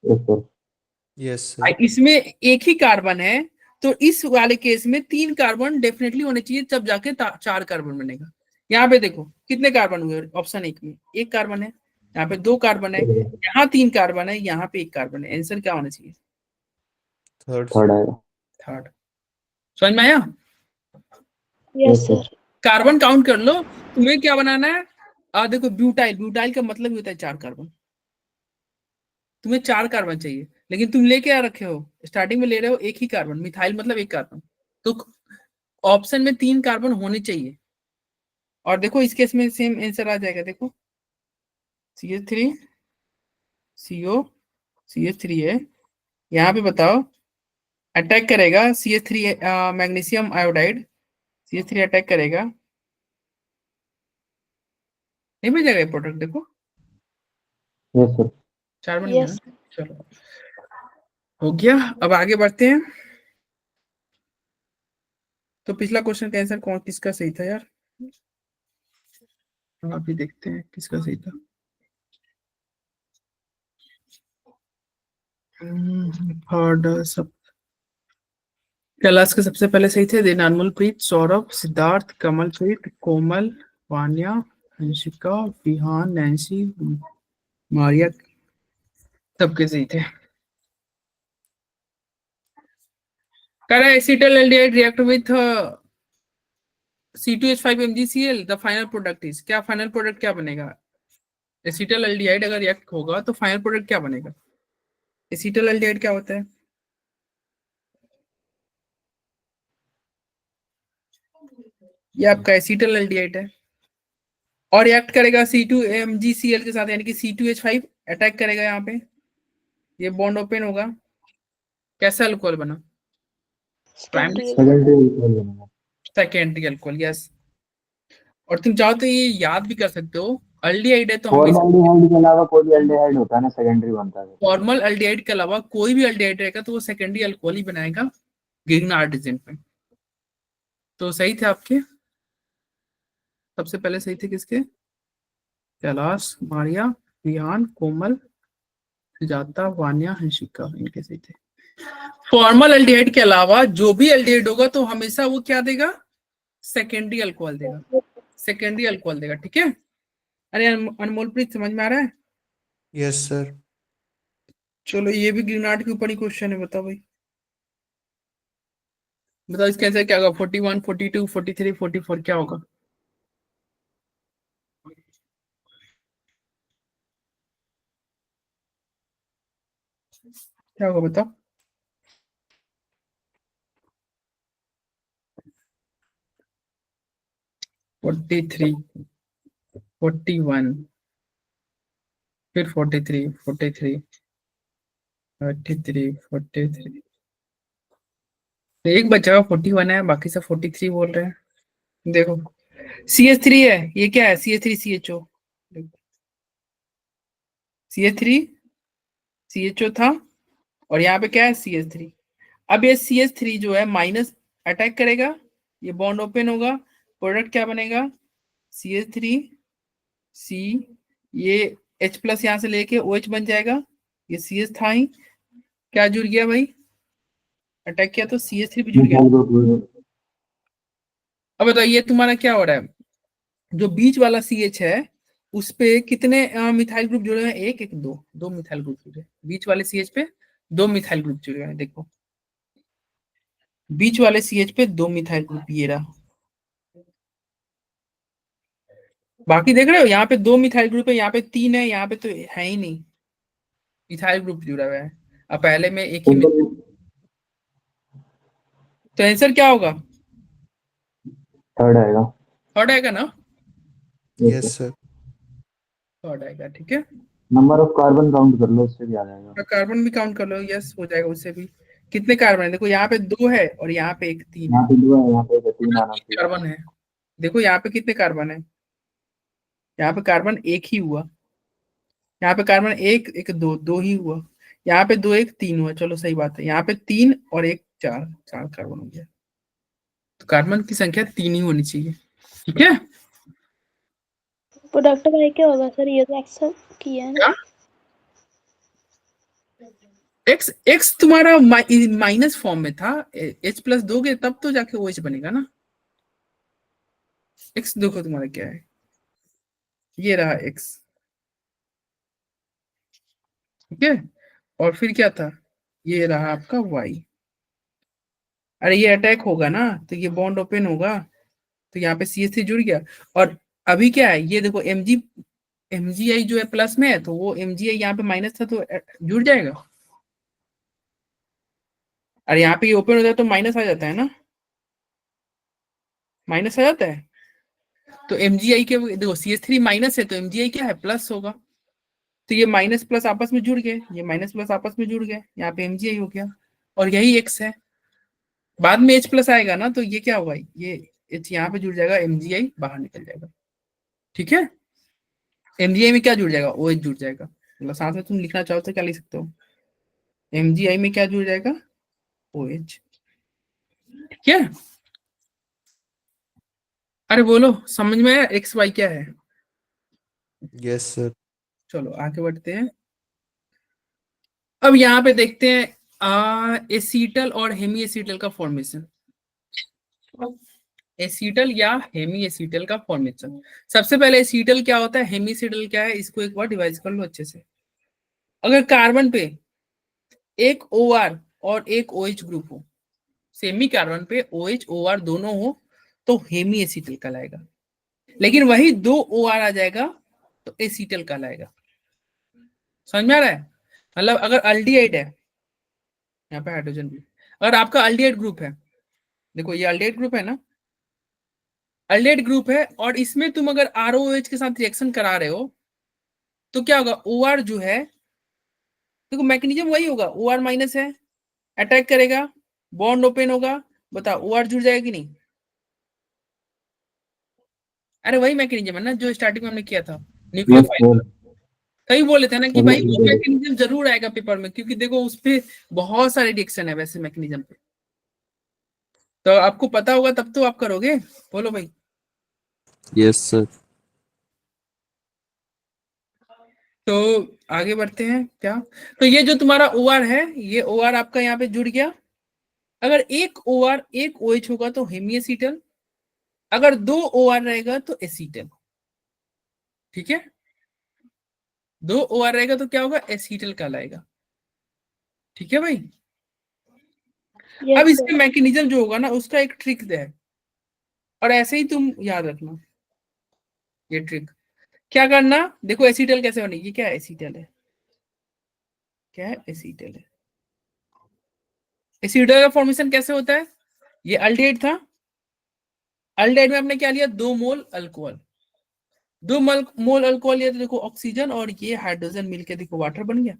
Yes, sir. Yes, sir. इसमें एक ही कार्बन है, तो इस वाले केस में 3 कार्बन डेफिनेटली होने चाहिए, तब जाके 4 कार्बन बनेगा। यहाँ पे देखो कितने कार्बन हुए, ऑप्शन 1 में 1 कार्बन है, यहाँ पे 2 कार्बन है, यहाँ 3 कार्बन है, यहाँ पे 1 कार्बन है। आंसर क्या होना चाहिए, Third. थर्ड आएगा। थर्ड। समझ में आया? Yes, sir. कार्बन काउंट कर लो, तुम्हें क्या बनाना है, देखो ब्यूटाइल, ब्यूटाइल का मतलब ही होता है 4 कार्बन, तुम्हें 4 कार्बन चाहिए, लेकिन तुम लेके आ रखे हो, स्टार्टिंग में ले रहे हो 1 ही कार्बन, मिथाइल मतलब 1 कार्बन, तो ऑप्शन में 3 कार्बन होने चाहिए। और देखो इस केस में सेम आंसर आ जाएगा, देखो CH3 CO CH3 है, यहाँ पे बताओ अटैक करेगा CH3 magnesium iodide, CH3 attack करेगा, नहीं मिल जाएगा प्रोडक्ट, देखो यस सर। 4 बन गया Yes. ना। चलो हो गया, अब आगे बढ़ते हैं। तो पिछला क्वेश्चन का आंसर कौन किसका सही था यार, अभी देखते हैं किसका सही था। थर्ड सब कैलाश के सबसे पहले सही थे, then Anmolpreet, Saurabh, Siddharth, Kamalpreet, Komal, Vanya, Hansika, Vihan, Nancy, Maria, सबके सही थे। कह रहा है acetaldehyde react with C2H5MgCl, the final product is, क्या फाइनल प्रोडक्ट क्या बनेगा, एसिटल एल्डिहाइड अगर रिएक्ट होगा तो फाइनल प्रोडक्ट क्या बनेगा, एसिटल एल्डिहाइड क्या होता है, ये आपका एसिटल एल्डिहाइड है, और रिएक्ट करेगा C2MgCl के साथ, यानी कि C2H5 अटैक करेगा, यहाँ पे ये बॉन्ड ओपन होगा, कैसा अल्कोहल बना, primary Secondary. Secondary alcohol, yes. और तुम चाहो तो ये याद भी कर सकते हो, अल्डिहाइड है तो हमेशा फॉर्मल्डिहाइड के अलावा कोई भी एल्डिहाइड होता है ना, सेकेंडरी बनता है। फॉर्मल अल्डिहाइड के अलावा कोई भी अल्डिहाइड रहेगा तो वो सेकेंडरी अल्कोहल ही बनाएगा गिग्नार्ड एजेंट में। तो सही थे आपके, सबसे पहले सही थे किसके, कैलाश, मारिया, विहान, कोमल, सुजाता, वान्या, हंसिका, इनके सही थे। फॉर्मल अल्डिहाइड के अलावा जो भी अल्डिहाइड होगा तो हमेशा वो क्या देगा, सेकेंडरी अल्कोहल देगा, सेकेंडरी अल्कोहल देगा, ठीक है। अरे अनमोलप्रीत समझ में आ रहा है? Yes, sir. चलो ये भी गिग्नार्ड के ऊपर ही क्वेश्चन है, बताओ भाई, बताओ इसका आंसर क्या होगा, 41, 42, 43, 44 क्या होगा, क्या होगा बताओ। फोर्टी थ्री, 41, फिर 43, 43, 33, 43, तो एक बचा 41 है, बाकी सब 43 बोल रहे हैं। देखो CH3 है, ये क्या है, CH3CHO, CH3 CHO था, और यहाँ पे क्या है CH3। अब ये CH3 जो है माइनस अटैक करेगा, ये बॉन्ड ओपन होगा, प्रोडक्ट क्या बनेगा, CH3C, ये H प्लस यहाँ से लेके OH बन जाएगा, ये CH था ही, क्या जुड़ गया भाई, अटैक किया तो CH3 भी जुड़ गया। अब बताइए तुम्हारा क्या हो रहा है, जो बीच वाला CH है उस पे कितने मिथाइल ग्रुप जुड़े हैं, एक एक दो, 2 मिथाइल ग्रुप जुड़े हैं बीच वाले CH पे, 2 मिथाइल ग्रुप जुड़े हैं, देखो बीच वाले CH पे 2 मिथाइल ग्रुप, ये रहा। बाकी देख रहे हो यहाँ पे 2 मिथाइल ग्रुप है, यहाँ पे 3 है, यहाँ पे तो है ही नहीं, मिथाइल ग्रुप जुड़ा हुआ है। अब पहले में एक ही तो आंसर क्या होगा, थर्ड आएगा। थर्ड आएगा ना। Yes, sir. थर्ड आएगा, ठीक है। नंबर ऑफ कार्बन काउंट कर लो, इससे भी आ जाएगा। कार्बन भी काउंट कर लो, यस हो जाएगा उससे भी। कितने कार्बन है देखो, यहाँ पे 2 है और यहाँ पे 1 3 है। यहाँ पे 2 है, यहाँ पे 3 आना 3 चाहिए। कार्बन है। देखो यहाँ पे कितने कार्बन है, यहाँ पे कार्बन 1 ही हुआ, यहाँ पे कार्बन 1 1 2 2 ही हुआ, यहाँ पे 2 1 3 हुआ, चलो सही बात है। यहाँ पे 3 और 1 4 4 कार्बन हो गया। तो कार्बन की संख्या 3 ही होनी चाहिए, ठीक है। प्रोडक्ट का क्या होगा सर? ये तो एक्सेप्ट किया है ना। क्या एक्स एक्स तुम्हारा माइनस फॉर्म में था, H प्लस दोगे तब तो जाके OH बनेगा ना। एक्स देखो तुम्हारा क्या है, ये रहा एक्स, ठीक है। और फिर क्या था, ये रहा आपका वाई। अरे ये अटैक होगा ना तो ये बॉन्ड ओपन होगा, तो यहाँ पे CH3 जुड़ गया। और अभी क्या है, ये देखो MgI जो है प्लस में है, तो वो MgI यहाँ पे माइनस था तो जुड़ जाएगा। अरे यहाँ पे ये ओपन होता है तो माइनस आ जाता है ना, माइनस आ जाता है। तो MgI के देखो CH3 माइनस है तो MgI क्या है, प्लस होगा। तो ये माइनस प्लस आपस में जुड़ गए, ये माइनस प्लस आपस में जुड़ गए, यहाँ पे MgI हो गया। और यही X है, बाद में H प्लस आएगा ना तो ये क्या होगा, ये H यहाँ पे जुड़ जाएगा, MgI बाहर निकल जाएगा, ठीक है। MgI में क्या जुड़ जाएगा, OH जुड़ जाएगा। मतलब साथ में तुम लिखना चाहो तो क्या लिख सकते हो, MgI में क्या जुड़ जाएगा, OH, ठीक है। अरे बोलो समझ में आया XY क्या है। Yes, sir. चलो आगे बढ़ते हैं। अब यहाँ पे देखते हैं एसीटल और हेमी एसीटल का फॉर्मेशन। एसीटल या हेमी एसीटल का फॉर्मेशन। सबसे पहले एसीटल क्या होता है, हेमी एसीटल क्या है, इसको एक बार डिवाइड कर लो अच्छे से। अगर कार्बन पे एक OR और एक OH ग्रुप हो, सेमी कार्बन पे OH OR दोनों हो, तो हेमी एसीटल कहलाएगा। लेकिन वही 2 OR आ जाएगा तो एसीटल कहलाएगा। समझ में आ रहा है, मतलब अगर अल्डिहाइड है, यहाँ पे हाइड्रोजन भी, अगर आपका अल्डिहाइड ग्रुप है, देखो ये अल्डिहाइड ग्रुप है ना, अल्डिहाइड ग्रुप है और इसमें तुम अगर ROH के साथ रिएक्शन करा रहे हो तो क्या होगा, OR जो है, देखो मैकेनिज्म वही होगा, OR माइनस है, अटैक करेगा, बॉन्ड ओपन होगा, बताओ OR जुड़ जाएगा कि नहीं। अरे वही मैकेनिज्म है ना जो स्टार्टिंग में हमने किया था, यस न्यूक्लियोफाइल। सर। कई बोले थे ना कि सर भाई वो ये मैकेनिज्म जरूर आएगा पेपर में, क्योंकि देखो उस पे बहुत सारे रिएक्शन है वैसे मैकेनिज्म पे, तो आपको पता होगा तब तो आप करोगे। बोलो भाई। Yes, sir. तो आगे बढ़ते हैं क्या, तो ये जो तुम्हारा OR है, ये OR आपका यहाँ पे जुड़ गया। अगर एक OR एक OH होगा तो हेमी एसीटल, अगर 2 OR रहेगा तो एसीटल, ठीक है। 2 OR रहेगा तो क्या होगा, एसीटल कहलाएगा, ठीक है भाई। अब यस इसके सर। मैकेनिज्म जो होगा ना उसका एक ट्रिक है, और ऐसे ही तुम याद रखना ये ट्रिक। क्या करना, देखो एसीटल कैसे बनेगी, क्या है एसीटल है, क्या है एसीटल है। एसीटल का फॉर्मेशन कैसे होता है, ये अल्डिहाइड था, अल्डिहाइड में हमने क्या लिया, 2 मोल अल्कोहल, 2 मोल अल्कोहल लिया तो देखो ऑक्सीजन और ये हाइड्रोजन मिलके देखो वाटर बन गया,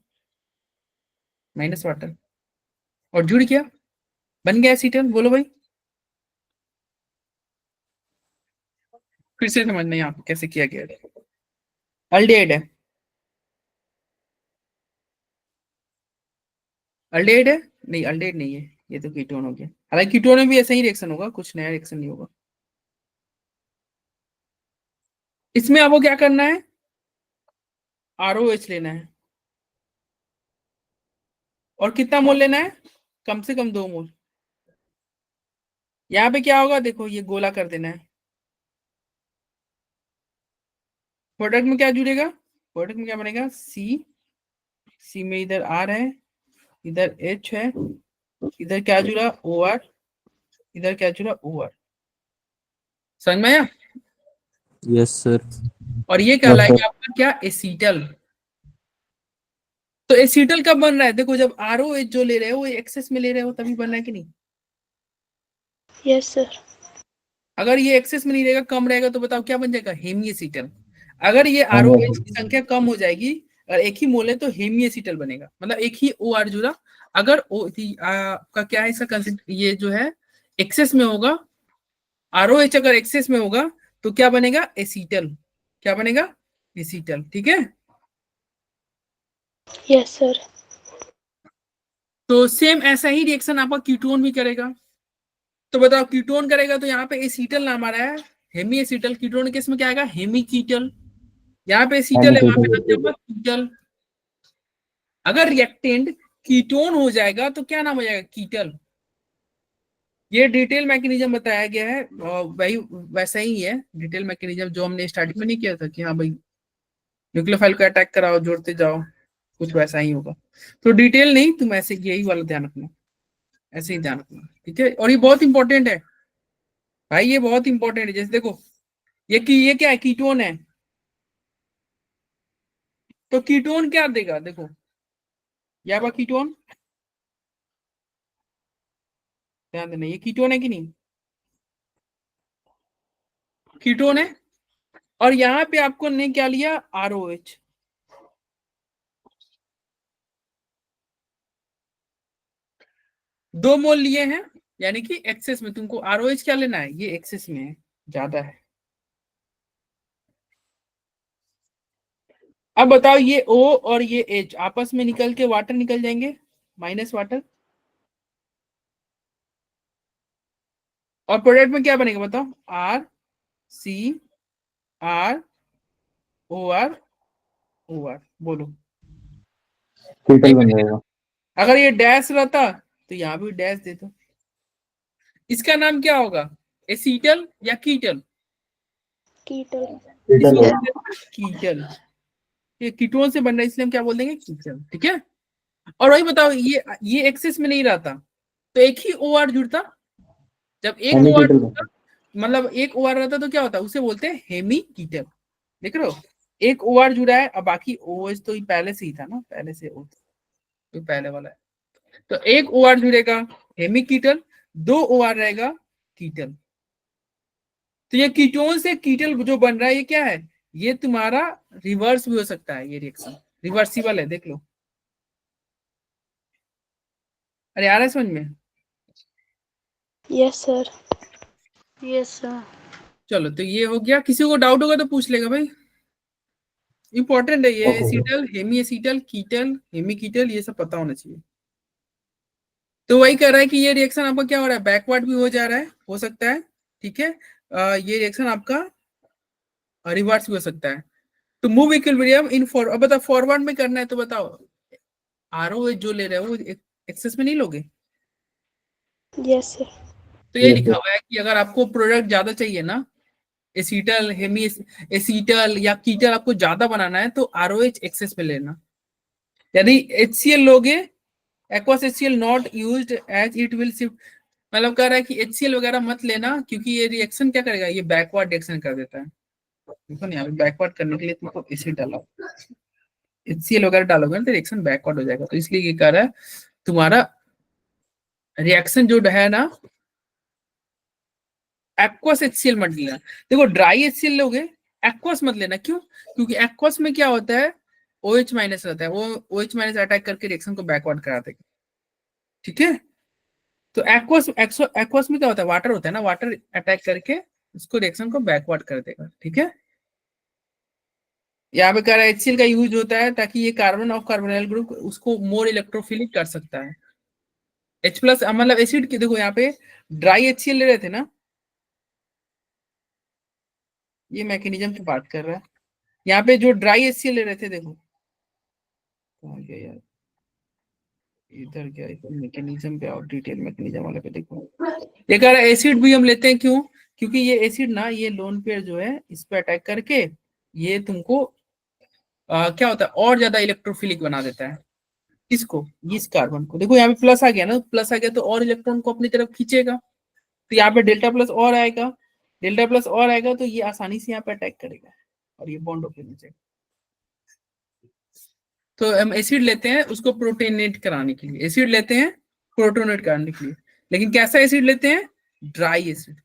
माइनस वाटर, और जुड़ गया, बन गया एसीटल। बोलो भाई, फिर से समझना यहाँ पे कैसे किया गया है। अल्डिहाइड है, अल्डिहाइड है, नहीं अल्डिहाइड नहीं है, ये तो कीटोन हो गया। हालांकि कीटोन में भी ऐसा ही रिएक्शन होगा, कुछ नया रिएक्शन नहीं होगा। इसमें आपको क्या करना है, ROH लेना है, और कितना मोल लेना है, कम से कम 2 मोल। यहाँ पे क्या होगा, देखो ये गोला कर देना है, प्रोडक्ट में क्या जुड़ेगा, प्रोडक्ट में क्या बनेगा, सी में इधर R है, इधर H है, इधर क्या जुड़ा OR, इधर क्या जुड़ा OR। समझ में आया। Yes, sir. और ये यस कहलाएगा सर। आपका क्या, एसीटल। तो एसीटल कब बन रहा है, देखो जब ROH जो ले रहे हो वो एक्सेस में ले रहे हो तभी बन रहा है कि नहीं। Yes sir. अगर ये एक्सेस में नहीं रहेगा, कम रहेगा, तो बताओ क्या बन जाएगा, हेमी एसीटल। अगर ये ROH की संख्या कम हो जाएगी और एक ही मोल है तो हेमी एसिटल बनेगा, मतलब एक ही OR जुड़ा। अगर का क्या है इसका कंसेप्ट, ये जो है एक्सेस में होगा, ROH अगर एक्सेस में होगा तो क्या बनेगा, एसीटल। क्या बनेगा, एसीटल। ठीक है, यस सर। तो सेम ऐसा ही रिएक्शन आपका कीटोन भी करेगा। तो बताओ कीटोन करेगा तो यहाँ पे एसीटल नाम आ रहा है, हेमी एसीटल। कीटोन केस में क्या आएगा, हेमी कीटल। यहाँ पे एसीटल है, वहां पे नाम जाएगा कीटल। अगर रिएक्टेंट कीटोन हो जाएगा तो क्या नाम हो जाएगा, कीटल। ये डिटेल मैकेनिज्म बताया गया है, वही वैसा ही है डिटेल मैकेनिज्म जो हमने स्टार्टिंग में नहीं किया था कि हाँ भाई न्यूक्लियोफाइल को अटैक कराओ, जोड़ते जाओ, कुछ वैसा ही होगा। तो डिटेल नहीं, तुम ऐसे यही वाला ध्यान रखना, ऐसे ही ध्यान रखना। ठीक है, और ये बहुत इंपॉर्टेंट है भाई, ये बहुत इंपॉर्टेंट है। जैसे देखो ये क्या है, कीटोन है, तो कीटोन क्या देगा, देखो यहाँ पर कीटोन, ध्यान देना, ये कीटोन है कि नहीं, कीटोन है। और यहाँ पे आपको ने क्या लिया, ROH। दो मोल लिए हैं, यानी कि एक्सेस में तुमको ROH क्या लेना है, ये एक्सेस में है, ज्यादा है। अब बताओ ये O और ये H आपस में निकल के वाटर निकल जाएंगे, माइनस वाटर, और प्रोडक्ट में क्या बनेगा बताओ, RCrOR बोलो। कीटल बन जाएगा। अगर ये डैश रहता तो यहाँ भी डैश दे दो। इसका नाम क्या होगा, एसीटल या कीटल, कीटल। कीटल होगा। कीटल। ये कीटोन से बन रहा है इसलिए हम क्या बोल देंगे, कीटल। ठीक है, और वही बताओ ये एक्सेस में नहीं रहता तो एक ही OR जुड़ता। जब एक हेमी OR कीटल जुड़ता, मतलब एक OR रहता तो क्या होता, उसे बोलते हैं हेमी कीटल। देख रहे हो, एक OR जुड़ा है, अब बाकी OH तो पहले से ही था ना, पहले से O तो पहले वाला है, तो एक OR जुड़ेगा हेमी कीटल, दो OR रहेगा कीटल। तो ये कीटोन से कीटल जो बन रहा है ये क्या है, ये तुम्हारा रिवर्स भी हो सकता है, ये रिएक्शन रिवर्सिबल है, देख लो। अरे आ रहा है समझ में, यस सर। Yes sir. चलो तो ये हो गया। किसी को डाउट होगा तो पूछ लेगा भाई, इंपॉर्टेंट है ये। Okay. Acetal, Hemy acetal, कीटल, Hemy कीटल, ये सब पता होना चाहिए। तो वही कह रहा है कि ये रिएक्शन आपका क्या हो रहा है, बैकवर्ड भी हो जा रहा है, हो सकता है। ठीक है, ये रिएक्शन आपका रिवर्स भी हो सकता है। तो मूव इक्विलिब्रियम इन फॉर, अब बताओ फॉरवर्ड में करना है तो बताओ ROH जो ले रहे हो वो एक्सेस में नहीं लोगे। Yes sir. तो ये यस लिखा हुआ है कि अगर आपको प्रोडक्ट ज्यादा चाहिए ना, एसीटल, हेमी एसीटल या कीटल आपको ज्यादा बनाना है तो ROH एक्सेस में लेना। यदि HCl लोगे, aqueous HCl not used as it will shift, मतलब कह रहा है कि HCl वगैरह मत लेना क्योंकि ये रिएक्शन क्या करेगा, ये बैकवर्ड रिएक्शन कर देता है। देखो नहीं, बैकवर्ड करने के लिए तुमको एसिड डाला, HCl वगैरह डालोगे ना तो रिएक्शन बैकवर्ड हो जाएगा। तो इसलिए ये कह रहा है तुम्हारा रिएक्शन जो है ना, एक्वस HCl मत लेना। देखो ड्राई HCl लोगे, एक्वस मत लेना। क्यों, क्योंकि एक्वस में क्या होता है, OH माइनस रहता है, वो OH माइनस अटैक करके रिएक्शन को बैकवर्ड करा देगा। ठीक है, तो एक्वस में क्या होता है, वाटर होता है ना, वाटर अटैक करके उसको रिएक्शन को बैकवर्ड कर देगा। ठीक है, यहाँ पे कह रहा है HCl का यूज होता है ताकि ये कार्बन ऑफ कार्बोनिल ग्रुप उसको मोर इलेक्ट्रोफिलिक कर सकता है। H प्लस मतलब एसिड की, देखो यहाँ पे ड्राई HCl ले रहे थे ना, ये मैकेनिज्म की बात कर रहा है। यहाँ पे जो ड्राई HCl ले रहे थे, देखो कहाँ गया यार, इधर गया, मैकेनिज्म पे आओ, डिटेल मैकेनिज्म वाले पे देखो। ये कह रहा है एसिड भी हम लेते हैं, क्यों, क्योंकि ये एसिड ना, ये लोन पेयर जो है इस पे अटैक करके ये तुमको क्या होता है, और ज्यादा इलेक्ट्रोफिलिक बना देता है। किसको, इस कार्बन को। देखो यहाँ पे प्लस आ गया ना, प्लस आ गया तो और इलेक्ट्रॉन को अपनी तरफ खींचेगा, तो यहाँ पे डेल्टा प्लस और आएगा, डेल्टा प्लस और आएगा तो ये आसानी से यहाँ पे अटैक करेगा और ये बॉन्ड ओपन हो जाएगा। तो हम एसिड लेते हैं उसको प्रोटोनेट कराने के लिए, एसिड लेते हैं प्रोटोनेट कराने के लिए, लेकिन कैसा एसिड लेते हैं, ड्राई एसिड,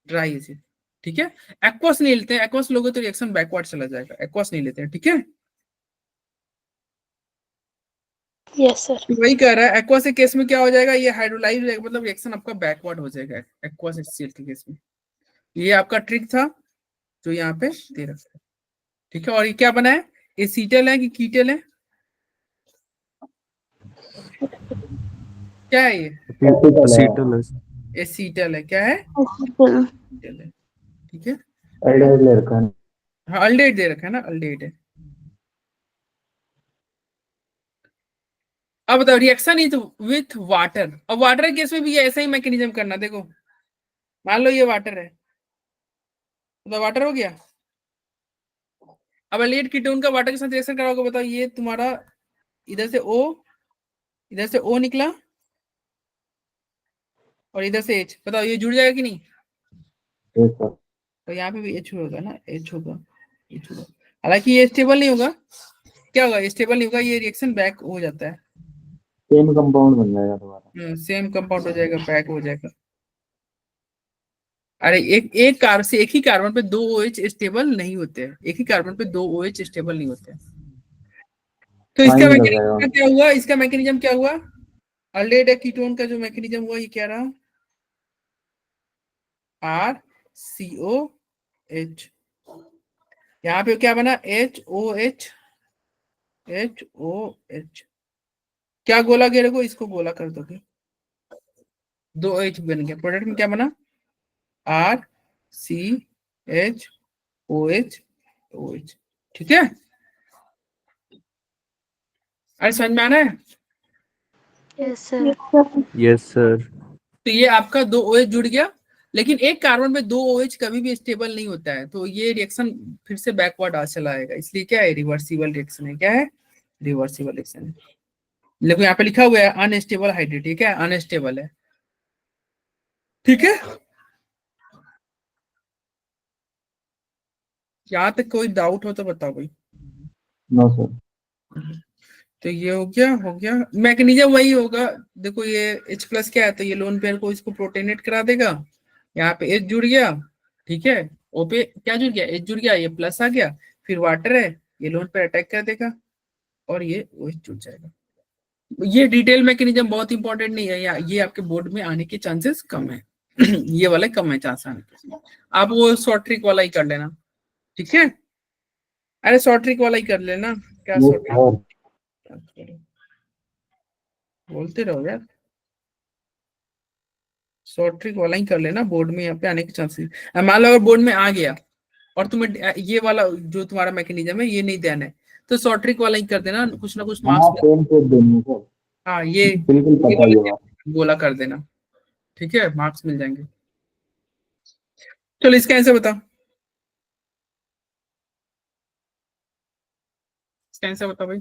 ड्राई एसिड। ठीक है। एक्वस नहीं लेते हैं, एक्वस लोगे तो रिएक्शन बैकवर्ड चला जाएगा, एक्वस नहीं लेते हैं, ठीक है। Yes, sir. तो वही कह रहा है, एक्वस के केस में क्या हो जाएगा, ये हाइड्रोलाइज हो जाएगा, मतलब रिएक्शन आपका बैकवर्ड हो जाएगा एक्वस HCl के केस में। ये आपका ट्रिक था जो यहाँ पे दे रखा है, ठीक है। और ये क्या बना है, एसीटल है कि कीटल है, क्या है ये, Acetal है। एसीटल है, क्या है, Acetal. एसीटल है, ठीक है। एल्डिहाइड ले रखा है। हाँ अल्डेहाइड दे रखा है ना, अल्डेहाइड है। अब बताओ रिएक्शन इज विथ वाटर, अब वाटर के केस में भी ऐसा ही मैकेनिज्म करना, देखो मान लो ये वाटर है, तो वाटर हो गया। अब अल्डेहाइड कीटोन का वाटर के साथ रिएक्शन कराओगे, बताओ ये तुम्हारा इधर से O निकला और इधर से H, बताओ ये जुड़ जाएगा कि नहीं, Yes, sir. तो यहाँ पे भी H होगा ना, H होगा, H होगा। हालांकि ये स्टेबल नहीं होगा, क्या होगा, स्टेबल नहीं होगा, ये रिएक्शन बैक हो जाता है, सेम कंपाउंड बन जाएगा दोबारा। सेम कंपाउंड हो जाएगा, बैक हो जाएगा। अरे एक कार्बन से, एक ही कार्बन पे दो OH स्टेबल नहीं होते हैं, एक ही कार्बन पे दो OH स्टेबल नहीं होते हैं। तो इसका Fine कर मैकेनिज्म जाएगा। क्या हुआ, इसका मैकेनिज्म क्या हुआ, अल्डेहाइड कीटोन का जो मैकेनिज्म हुआ ये क्या रहा, RCOH, यहाँ पे क्या बना, HOH, HOH, क्या गोला घेरे को, इसको गोला कर दोगे, दो H बन गया, प्रोडक्ट में क्या बना, RCHOH, ठीक है। अरे समझ में आ रहा है, Yes, sir. Yes, sir. तो ये आपका दो OH जुड़ गया, लेकिन एक कार्बन में दो OH कभी भी स्टेबल नहीं होता है, तो ये रिएक्शन फिर से बैकवर्ड आ चला आएगा, इसलिए क्या है, रिवर्सिबल रिएक्शन है, क्या है, रिवर्सिबल रिएक्शन है। लेकिन यहाँ पे लिखा हुआ है अनस्टेबल हाइड्रेट, ठीक है, अनस्टेबल है, ठीक है। यहाँ तक कोई डाउट हो तो बताओ भाई। No sir. तो ये हो गया मैकेनिज्म वही होगा, देखो ये H+ क्या है, तो ये लोन पेयर को इसको प्रोटेनेट करा देगा, यहाँ पे H जुड़ गया, ठीक है, O पे क्या जुड़ गया, H जुड़ गया, ये प्लस आ गया, फिर वाटर है, ये लोन पेयर अटैक कर देगा और ये OH जुड़ जाएगा। ये डिटेल मैकेनिज्म बहुत इंपॉर्टेंट नहीं है, या ये आपके बोर्ड में आने के चांसेस कम है ये वाला कम है चांस आने के, आप वो शॉर्ट ट्रिक वाला ही कर लेना, ठीक है। अरे शॉर्ट ट्रिक वाला ही कर लेना, क्या Yes, शॉर्ट sir. बोलते रहो यार, शॉर्ट ट्रिक वाला ही कर लेना, बोर्ड में यहाँ पे आने के चांसेस। मान लो अगर बोर्ड में आ गया और तुम्हें ये वाला जो तुम्हारा मैकेनिज्म है ये नहीं देना है, तो शॉर्ट ट्रिक वाला ही कर देना, कुछ ना कुछ हाँ मार्क्स। सेम सेम देंगे सर। हाँ ये बिल्कुल पता ही होगा। गोला कर देना, ठीक है, मार्क्स मिल जाएंगे। चलो इसका आंसर बताओ, इसका आंसर बताओ भाई,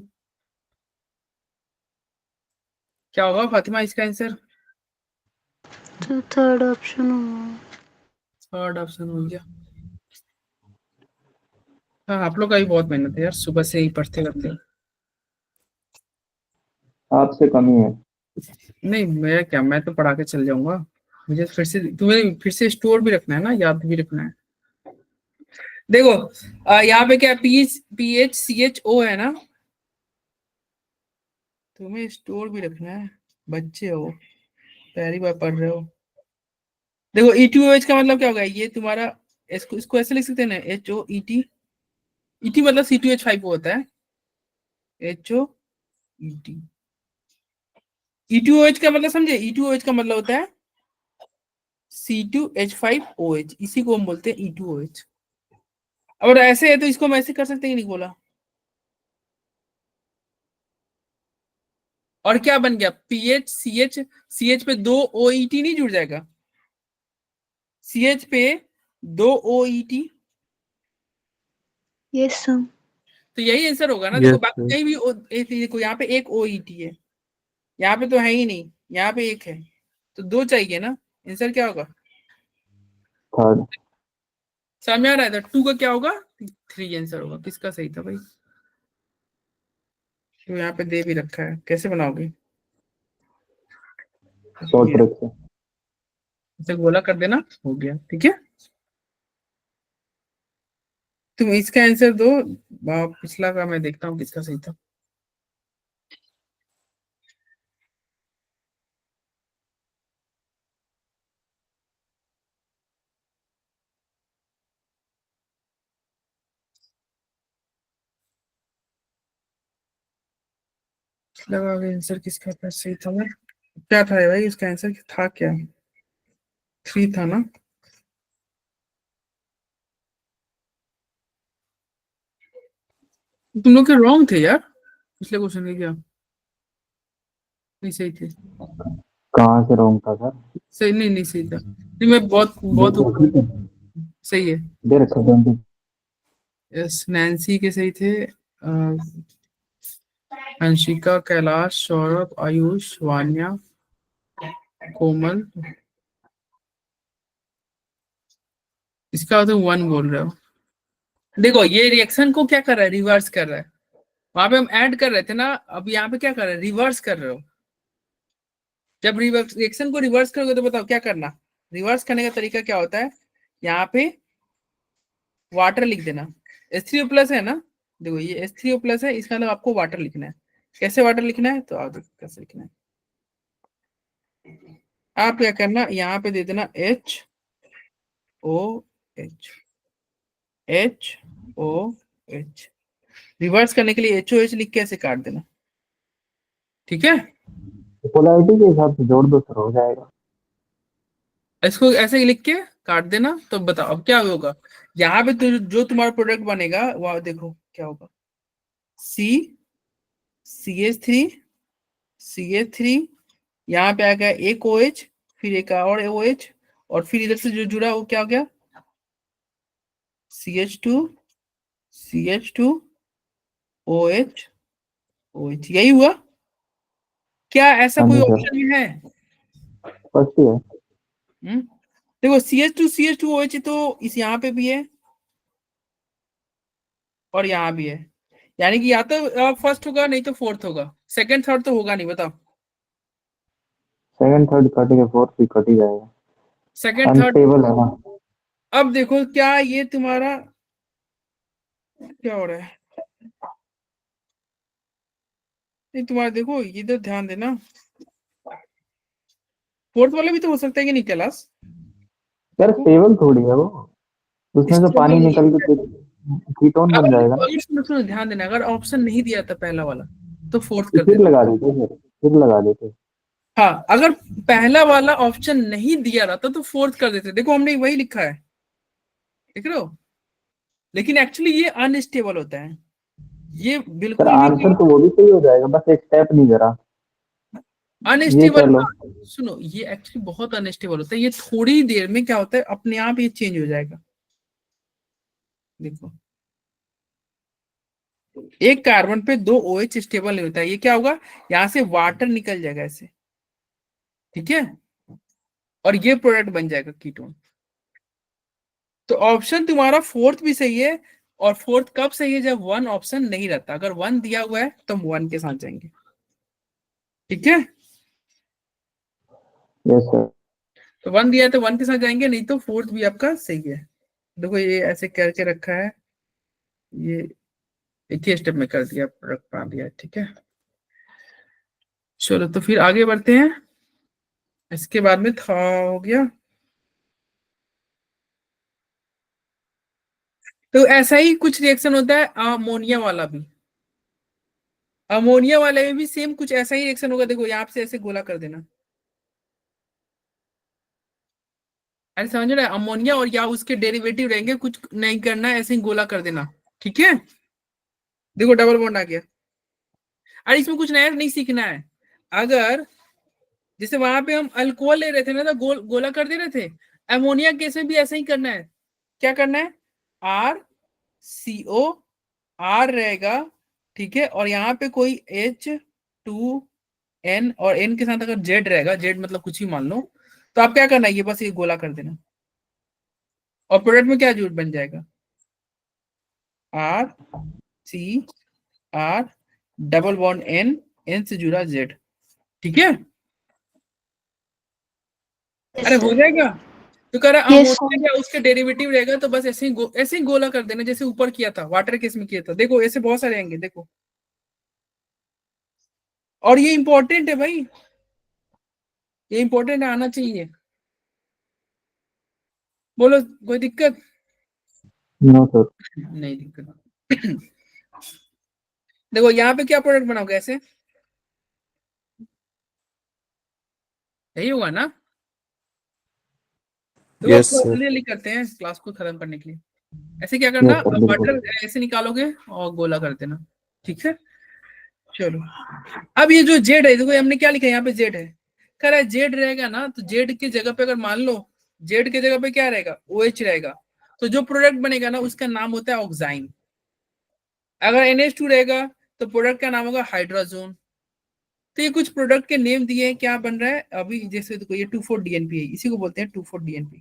क्या होगा फातिमा इसका आंसर, तो थर्ड ऑप्शन हुआ। थर्ड ऑप्शन हो गया। हाँ आप लोग का भी बहुत मेहनत है यार, सुबह से ही पढ़ते करते। आपसे कमी है। नहीं मैं क्या, मैं तो पढ़ा के चल जाऊंगा, मुझे फिर से, तुम्हें फिर से स्टोर भी रखना है ना, याद भी रखना है। देखो यहाँ पे क्या PHCHO है ना, तुम्हें स्टोर भी रखना है, बच्चे हो, पहली बार पढ़ रहे हो। देखो E2OH का मतलब क्या होगा, ये तुम्हारा, इसको ऐसे लिख सकते हैं ना, HOET, ET मतलब C2H5 होता है, HOET। E2OH का मतलब समझे, E2OH का मतलब होता है C2H5OH, इसी को हम बोलते हैं E2OH। और ऐसे है तो इसको हम ऐसे कर सकते हैं कि नहीं बोला, और क्या बन गया, CH पे दो OET नहीं जुड़ जाएगा, CH पे दो OET, Yes, sir. तो यही आंसर होगा ना। Yes, देखो बाकी sir. कहीं भी देखो यहाँ पे एक OET है, यहाँ पे तो है ही नहीं, यहाँ पे एक है, तो दो चाहिए ना, आंसर क्या होगा, थर्ड। समझ में आ रहा है, तो 2 का क्या होगा, 3 आंसर होगा। किसका सही था भाई, तो यहाँ पे दे भी रखा है, कैसे बनाओगे, शॉर्ट ट्रिक से। इसे गोला कर देना, हो गया, ठीक है। तुम इसका आंसर दो। पिछला का मैं देखता हूँ किसका सही था। पिछला का आंसर किसका था सही था? मैं क्या था भाई इसका आंसर था क्या? 3 था ना? तुम लोग के रॉन्ग थे यार पिछले क्वेश्चन के। क्या नहीं सही थे? कहाँ से रॉन्ग था सर? सही नहीं, नहीं सही था। नहीं मैं बहुत बहुत सही है। दे रखा 20। यस, नैन्सी के सही थे। अंशिका, कैलाश, सौरभ, आयुष, वान्या, कोमल। इसका तो 1 बोल रहे हो। देखो ये रिएक्शन को क्या कर रहा है, रिवर्स कर रहा है। वहां पे हम ऐड कर रहे थे ना, अब यहाँ पे क्या कर रहे हैं, रिवर्स कर रहे हो। जब रिएक्शन को रिवर्स करोगे तो बताओ क्या करना। रिवर्स करने का तरीका क्या होता है, यहाँ पे वाटर लिख देना। H3O प्लस है ना, देखो ये H3O प्लस है, इसका मतलब आपको वाटर लिखना है। कैसे वाटर लिखना है तो आप देखो कैसे लिखना है। आप क्या करना, यहाँ पे दे देना HOH, HOH। रिवर्स करने के लिए HOH लिख के ऐसे काट देना, ठीक है। पोलैरिटी के हिसाब से जोड़ दो सर, हो जाएगा। इसको ऐसे ही लिख के काट देना। तो बताओ अब क्या होगा। यहाँ पे तो जो तुम्हारा प्रोडक्ट बनेगा वह देखो क्या होगा। CH3, CH3, यहाँ पे आ गया एक OH, फिर एक और OH, और फिर इधर से जो जुड़ा वो क्या हो गया, CH2, CH2, OH, OH। यही हुआ क्या? ऐसा हाँ कोई जी सर, ऑप्शन में है? फर्स्ट ही है। देखो CH2 OH तो इस यहाँ पे भी है और यहाँ भी है, यानी कि या तो फर्स्ट होगा नहीं तो फोर्थ होगा, सेकंड थर्ड तो होगा नहीं। बताओ। सेकंड थर्ड कट के फोर्थ भी कट ही जाएगा, सेकंड थर्ड। अनस्टेबल है ना। अब देखो क्या ये तुम्हारा क्या हो रहा है, नहीं तुम्हारा देखो इधर ध्यान देना। फोर्थ वाला भी तो हो सकता है कि नहीं कैलाश? सर स्टेबल थोड़ी है वो, उसमें से स्टेबल पानी नहीं निकल है। के कीटोन बन अगर जाएगा ना। सुनो सुनो ध्यान देना, अगर ऑप्शन नहीं दिया था पहला वाला तो फोर्थ तो कर फिर देना। लगा देते सर, फिर लगा देते। हाँ, अगर पहला वाला ऑप्शन नहीं दिया रहता तो फोर्थ कर देते। देखो हमने वही लिखा है, देख रहे हो। लेकिन एक्चुअली ये अनस्टेबल होता है, ये सर बिल्कुल भी आंसर तो वो भी सही हो जाएगा, बस एक स्टेप नहीं जरा, ये कह अनस्टेबल। लो। सुनो ये एक्चुअली बहुत अनस्टेबल होता है, ये थोड़ी देर में क्या होता है अपने आप ये चेंज हो जाएगा। देखो एक कार्बन पे 2 OH स्टेबल नहीं होता है, ये क्या होगा, यहां से वाटर निकल जाएगा ऐसे, ठीक है, और ये प्रोडक्ट बन जाएगा कीटोन। तो ऑप्शन तुम्हारा फोर्थ भी सही है। और फोर्थ कब सही है, जब 1 ऑप्शन नहीं रहता। अगर 1 दिया हुआ है तो हम 1 के साथ जाएंगे, ठीक है। Yes sir. तो 1 दिया है तो 1 के साथ जाएंगे, नहीं तो फोर्थ भी आपका सही है। देखो ये ऐसे करके रखा है, ये एक ही स्टेप में कर दिया, रख पा दिया, ठीक है। चलो तो फिर आगे बढ़ते हैं। इसके बाद में था हो गया। तो ऐसा ही कुछ रिएक्शन होता है अमोनिया वाला भी। अमोनिया वाले में भी सेम कुछ ऐसा ही रिएक्शन होगा। देखो यहाँ से ऐसे गोला कर देना, अरे समझ रहे, अमोनिया और या उसके डेरिवेटिव रहेंगे, कुछ नहीं करना है, ऐसे ही गोला कर देना, ठीक है। देखो डबल बॉन्ड आ गया। अरे इसमें कुछ नया नहीं सीखना है। अगर जैसे वहां पे हम अल्कोहल ले रहे थे ना तो गोला कर दे रहे थे, अमोनिया केस में भी ऐसा ही करना है। क्या करना है, RCO, R रहेगा, ठीक है, और यहाँ पे कोई H2N, और N के साथ अगर Z रहेगा, Z मतलब कुछ ही मान लो, तो आप क्या करना है, ये बस ये गोला कर देना, और प्रोडक्ट में क्या जूट बन जाएगा, RCR, डबल बॉन्ड N से जुड़ा Z, ठीक है। Yes, अरे हो sir. जाएगा। तो कह रहा Yes, अमोनिया या उसके डेरिवेटिव रहेगा तो बस ऐसे ही गोला कर देना जैसे ऊपर किया था, वाटर केस में किया था। देखो ऐसे बहुत सारे आएंगे, देखो। और ये इंपॉर्टेंट है भाई, ये इंपॉर्टेंट आना चाहिए। बोलो कोई दिक्कत? No sir. नहीं दिक्कत। देखो यहाँ पे क्या प्रोडक्ट बनाओगे, ऐसे यही होगा ना? तो Yes, sir. जल्दी करते हैं क्लास को खत्म करने के लिए। ऐसे क्या करना, Yes, sir, बिल्कुल। वाटर ऐसे निकालोगे और गोला कर देना, ठीक है। चलो अब ये जो जेड है, देखो हमने क्या लिखा है यहाँ पे, जेड है। कह रहा है जेड रहेगा ना, तो जेड की जगह पे अगर मान लो जेड की जगह पे क्या रहेगा, OH रहेगा, तो जो प्रोडक्ट बनेगा ना उसका नाम होता है ऑक्साइन। अगर NH2 रहेगा तो प्रोडक्ट का नाम होगा हाइड्रोजोन। तो ये कुछ प्रोडक्ट के नेम दिए हैं, क्या बन रहा है अभी, जैसे देखो ये 2,4-DNP है, इसी को बोलते हैं 2,4-DNP,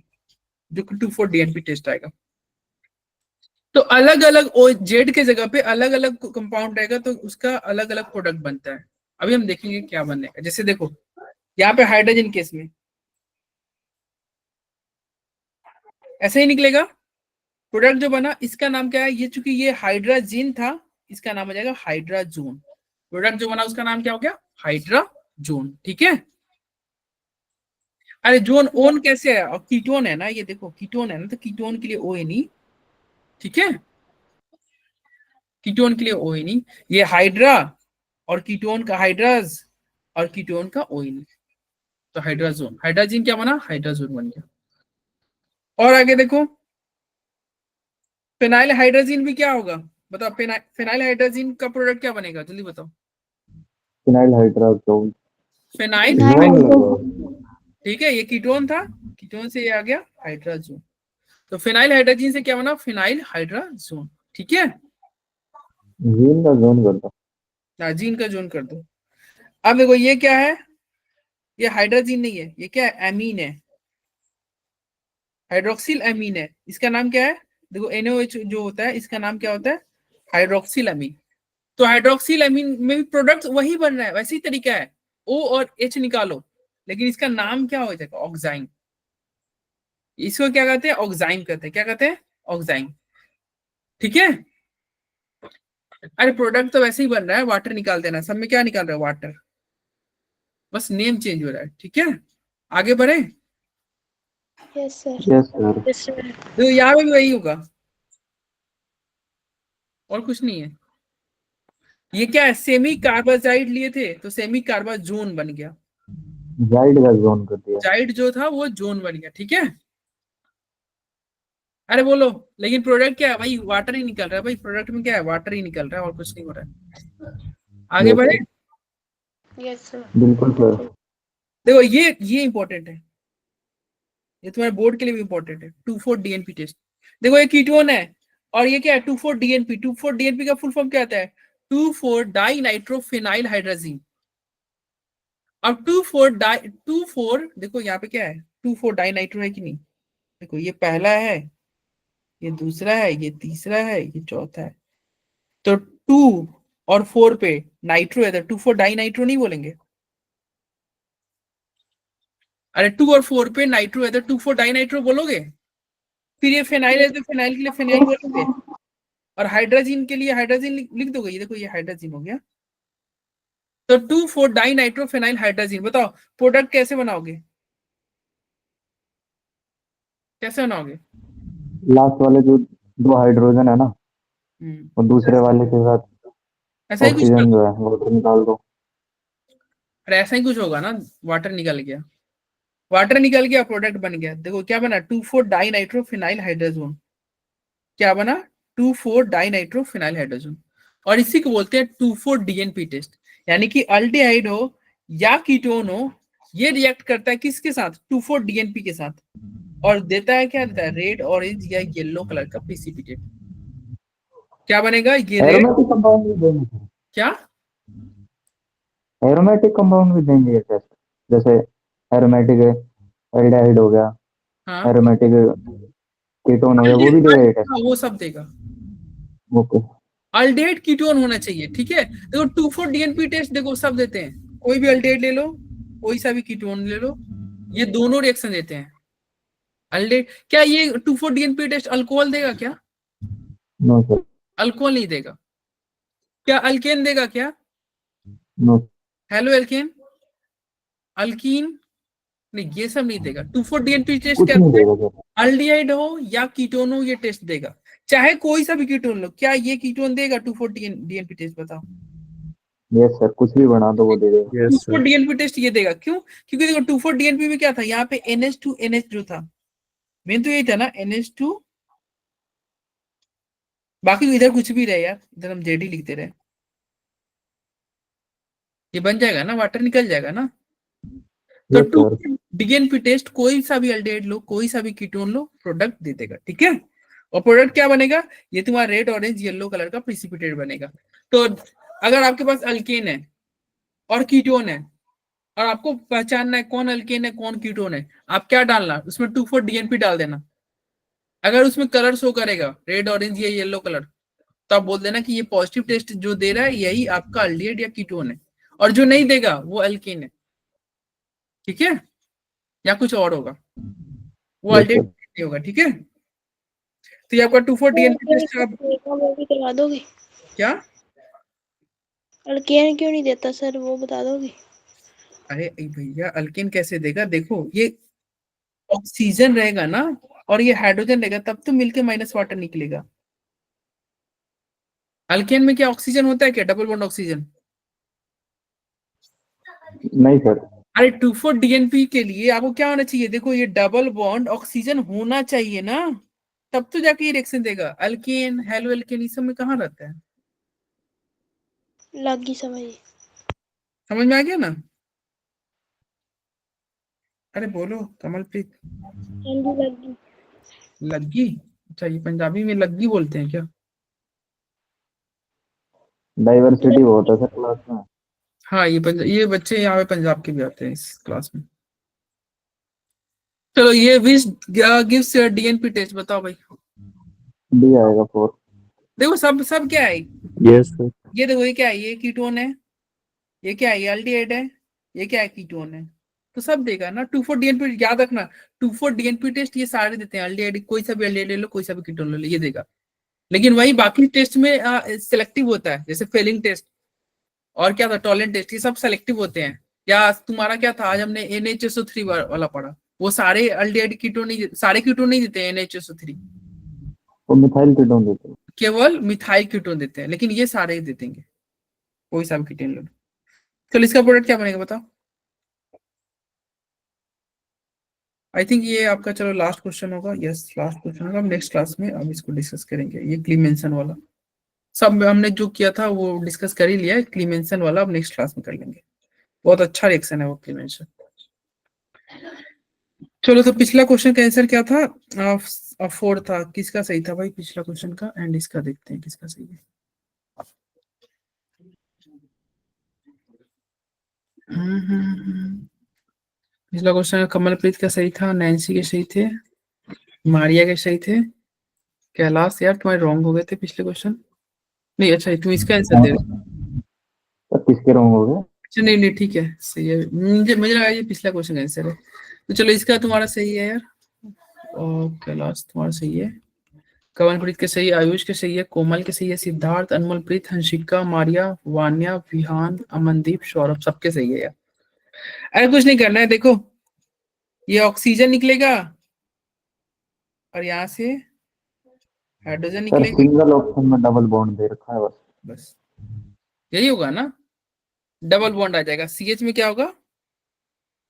जो कि 2,4-DNP टेस्ट आएगा। तो अलग अलग जेड के जगह पे अलग अलग कंपाउंड रहेगा तो उसका अलग अलग प्रोडक्ट बनता है। अभी हम देखेंगे क्या बनेगा। जैसे देखो यहाँ पे हाइड्रोजन केस में ऐसे ही निकलेगा प्रोडक्ट जो बना, इसका नाम क्या है, ये चूंकि ये हाइड्राजीन था, इसका नाम हो जाएगा हाइड्राजोन। प्रोडक्ट जो बना उसका नाम क्या हो गया, हाइड्राजोन, ठीक है। अरे जोन ओन कैसे है, और कीटोन है ना, ये देखो कीटोन है ना, तो कीटोन के लिए ओ नहीं, ठीक है, कीटोन के लिए ओ नहीं, ये हाइड्रा और कीटोन का हाइड्राज और कीटोन का ओ नहीं, तो हाइड्राजोन, हाइड्राजीन क्या बना, हाइड्राजोन बन गया। और आगे देखो फिनाइल हाइड्रोजीन भी क्या होगा, बताओ। फिनाइल हाइड्रोजीन का प्रोडक्ट क्या बनेगा, जल्दी बताओ। Phenyl hydrazone. फिनाइल, जोन लगा। ठीक है, ये कीटोन था, कीटोन से ये आ गया हाइड्राजोन, तो फिनाइल हाइड्रोजीन से क्या बना, फिनाइल हाइड्राजोन, ठीक है। जीन का जोन कर दो। जीन का जोन कर दो। अब देखो ये क्या है, ये हाइड्रोजीन नहीं है, ये क्या है, एमीन है, हाइड्रोक्सिल एमीन है। इसका नाम क्या है, देखो NaOH जो होता है इसका नाम क्या होता है, हाइड्रोक्सिल एमीन। तो हाइड्रोक्सिल एमीन में भी प्रोडक्ट वही बन रहा है, वैसे ही तरीका है, O और H निकालो, लेकिन इसका नाम क्या हो जाएगा, ऑक्साइन। इसको क्या कहते हैं, ऑक्साइन कहते हैं, क्या कहते हैं, ऑक्साइन, ठीक है। अरे प्रोडक्ट तो वैसे ही बन रहा है, वाटर निकाल देना, सब में क्या निकाल रहा है, वाटर, बस नेम चेंज हो रहा है, ठीक है। आगे बढ़े, yes, sir. Yes sir. Yes, sir. तो यहाँ पे भी वही होगा, और कुछ नहीं है। ये क्या है, सेमी कार्बाजाइड लिए थे तो सेमी कार्बाजोन बन गया, जाइड का जोन कर दिया। जाइड जो था वो जोन बन गया, ठीक है। अरे बोलो, लेकिन प्रोडक्ट क्या है भाई, वाटर ही निकल रहा है भाई, प्रोडक्ट में क्या है, वाटर ही निकल रहा है और कुछ नहीं हो रहा है। आगे Yes, बढ़े, sir. Yes, sir. बिल्कुल सर। देखो ये इंपॉर्टेंट है, ये तुम्हारे बोर्ड के लिए भी इंपॉर्टेंट है, 2,4-DNP टेस्ट। देखो ये कीटोन है और ये क्या है, 2,4-DNP। 2,4-DNP का फुल फॉर्म क्या आता है, 2,4-डाइनाइट्रोफिनाइल हाइड्रोजीन। अब 2,4 देखो यहाँ पे क्या है, 2,4-डाइनाइट्रो है कि नहीं, देखो ये पहला है, ये दूसरा है, ये तीसरा है, ये चौथा है। तो 2 और 4 पे नाइट्रो है, तो 2,4-डाइनाइट्रो नहीं बोलेंगे। अरे 2 और 4 पे नाइट्रो है तो 2,4-डाइनाइट्रो बोलोगे। फिर ये फिनाइल है तो फिनाइल के लिए फिनाइल बोलोगे, और हाइड्रोजीन के लिए हाइड्रोजीन लिख दोगे। ये देखो ये हाइड्रोजीन हो गया, तो 2,4-डाइनाइट्रोफिनाइल हाइड्रोजीन। बताओ प्रोडक्ट कैसे बनाओगे, कैसे बनाओगे। लास्ट वाले जो दो हाइड्रोजन है ना, और दूसरे वाले के साथ ऐसा ही कुछ कर ऑक्सीजन दो। जो है वो तो निकाल दो। अरे ऐसा ही कुछ होगा ना, वाटर निकल गया, वाटर निकल गया, प्रोडक्ट बन गया। देखो क्या बना, 2,4-डाइनाइट्रोफिनाइल हाइड्रोजन, क्या बना, 2,4-डाइनाइट्रोफिनाइल हाइड्रोजन। और इसी को बोलते हैं 2,4-DNP टेस्ट। यानी कि अल्डिहाइड हो या कीटोन हो, ये रिएक्ट करता है किसके साथ, 2,4-DNP के साथ, और देता है क्या, देता है रेड, ऑरेंज या येलो कलर का प्रिसिपिटेट। क्या बनेगा, ये रेड, एरोमेटिक कंपाउंड भी देंगे सर। क्या, एरोमेटिक कंपाउंड भी देंगे ये टेस्ट, जैसे एरोमेटिक एल्डिहाइड हो गया, हाँ एरोमेटिक कीटोन हो गया, वो भी देगा ये टेस्ट। वो सब देगा। ओके। अल्डेहाइड कीटोन होना चाहिए, ठीक है। देखो 2,4-DNP टेस्ट देखो सब देते हैं, कोई भी अल्डेहाइड ले लो, कोई सा भी कीटोन ले लो, ये दोनों रिएक्शन देते हैं। अल्डेहाइड, क्या ये 2,4-DNP टेस्ट अल्कोहल देगा क्या? नो सर, अल्कोहल नहीं देगा। क्या अल्केन देगा क्या? नो, हेलो एल्केन, अल्कीन, नहीं ये सब नहीं देगा। 2,4-DNP टेस्ट कुछ क्या नहीं है? देगा सर। अल्डिहाइड हो या कीटोन हो, ये टेस्ट देगा, चाहे कोई सा भी कीटोन लो। क्या ये कीटोन देगा 2,4-DNP टेस्ट? बताओ। यस सर, कुछ भी बना दो वो दे देगा। Yes, sir. 2,4-DNP टेस्ट ये देगा, क्यों? क्योंकि देखो 2,4-DNP में क्या था, यहाँ पे NH2NH जो था, मेन तो यही था ना, NH2। बाकी इधर कुछ भी रहे यार, इधर हम जेडी लिखते रहे, ये बन जाएगा ना, वाटर निकल जाएगा ना। तो यस सर। 2,4-DNP टेस्ट कोई सा भी अल्डिहाइड लो, कोई सा भी कीटोन लो, प्रोडक्ट दे देगा, ठीक है। और प्रोडक्ट क्या बनेगा? ये तुम्हारा रेड, ऑरेंज, येलो कलर का प्रिसिपिटेट बनेगा। तो अगर आपके पास अल्केन है और कीटोन है, और आपको पहचानना है कौन अल्केन है कौन कीटोन है, आप क्या डालना, उसमें 2,4-DNP डाल देना। अगर उसमें कलर शो करेगा रेड, ऑरेंज या येलो कलर, तो आप बोल देना कि ये पॉजिटिव टेस्ट जो दे रहा है यही आपका अल्डिहाइड या कीटोन है, और जो नहीं देगा वो अल्केन है, ठीक है, या कुछ और होगा, वो यस अल्डिहाइड सर। नहीं होगा, ठीक है। तो ये आपका 2,4-DNP टेस्ट आप वो भी करवा दोगे? क्या? अल्केन क्यों नहीं देता सर, वो बता दोगे? अरे भैया अल्केन कैसे देगा? देखो ये ऑक्सीजन रहेगा ना, और ये हाइड्रोजन रहेगा, तब तो मिलके माइनस वाटर निकलेगा। अल्केन में क्या ऑक्सीजन होता है क्या, डबल बॉन्ड ऑक्सीजन? नहीं सर। अरे 2,4-DNP के लिए आपको क्या होना चाहिए? देखो ये डबल बॉन्ड ऑक्सीजन होना चाहिए ना, तब तो जाके ये रिएक्शन देगा। अल्केन, हेलो एल्केन, इस सब में कहाँ रहता है? लग गई समझ। समझ में आ गया ना? अरे बोलो कमलप्रीत। लग गई। लग्गी? अच्छा, ये पंजाबी में लग्गी बोलते हैं क्या? डाइवर्सिटी बहुत है सर क्लास में। हाँ, ये बच्चे यहाँ पे पंजाब के भी आते हैं इस क्लास में। चलो, ये which gives your DNP test, बताओ भाई। डी आएगा 4। देखो सब सब क्या है, Yes, sir. ये देखो ये क्या है, ये कीटोन है, ये क्या है, ये अल्डिहाइड है, ये क्या है, कीटोन है, तो सब देगा ना। 2,4-DNP याद रखना, 2,4-DNP टेस्ट ये सारे देते हैं, अल्डिहाइड, कोई सा भी अल्डिहाइड ले लो, कोई सा भी कीटोन ले लो, ये देगा। लेकिन वही बाकी टेस्ट में सिलेक्टिव होता है, जैसे फेलिंग टेस्ट और क्या था, टॉलेंट टेस्ट, ये सब सेलेक्टिव होते हैं। या तुम्हारा क्या था, आज हमने NHSO3 वाला पढ़ा, वो सारे अल्डिहाइड कीटोन नहीं, सारे कीटोन नहीं देते हैं NHSO3, वो मिथाइल कीटोन देते हैं। केवल मिथाइल कीटोन देते हैं, लेकिन ये सारे ही दे देंगे, कोई सा भी कीटोन लो। चलो इसका प्रोडक्ट क्या बनेगा बताओ। आई थिंक ये आपका, चलो लास्ट क्वेश्चन होगा, यस लास्ट क्वेश्चन होगा, नेक्स्ट क्लास में अब इसको डिस्कस करेंगे, ये क्लीमेंसन वाला। सब हमने जो किया था वो डिस्कस कर ही लिया है, क्लीमेंसन वाला अब नेक्स्ट क्लास में कर लेंगे। बहुत अच्छा रिएक्शन है वो क्लीमेंसन। चलो, तो पिछला क्वेश्चन का आंसर क्या था? 4 था। किसका सही था भाई पिछला क्वेश्चन का? एंड इसका देखते हैं किसका सही है। पिछला क्वेश्चन कमलप्रीत का सही था, नैन्सी के सही थे, मारिया के सही थे, कैलाश यार तुम्हारे रॉन्ग हो गए थे पिछले क्वेश्चन। नहीं अच्छा, तुम इसका आंसर दे रहे। तब किसके रॉन्ग हो गए? अच्छा नहीं नहीं ठीक है, सही है, मुझे लगा ये पिछला क्वेश्चन का आंसर है। तो चलो इसका तुम्हारा सही है यार, और कैलाश तुम्हारा सही है, कवनप्रीत के सही है, आयुष के सही है, कोमल के सही है, सिद्धार्थ, अनमोलप्रीत, हंसिका, मारिया, वान्या, विहान, अमनदीप, सौरभ, सबके सही है यार। अरे कुछ नहीं करना है, देखो ये ऑक्सीजन निकलेगा और यहाँ से हाइड्रोजन सर निकलेगा, सिंगल ऑप्शन में डबल बॉन्ड दे रखा है बस। बस यही होगा ना, डबल बॉन्ड आ जाएगा। CH में क्या होगा,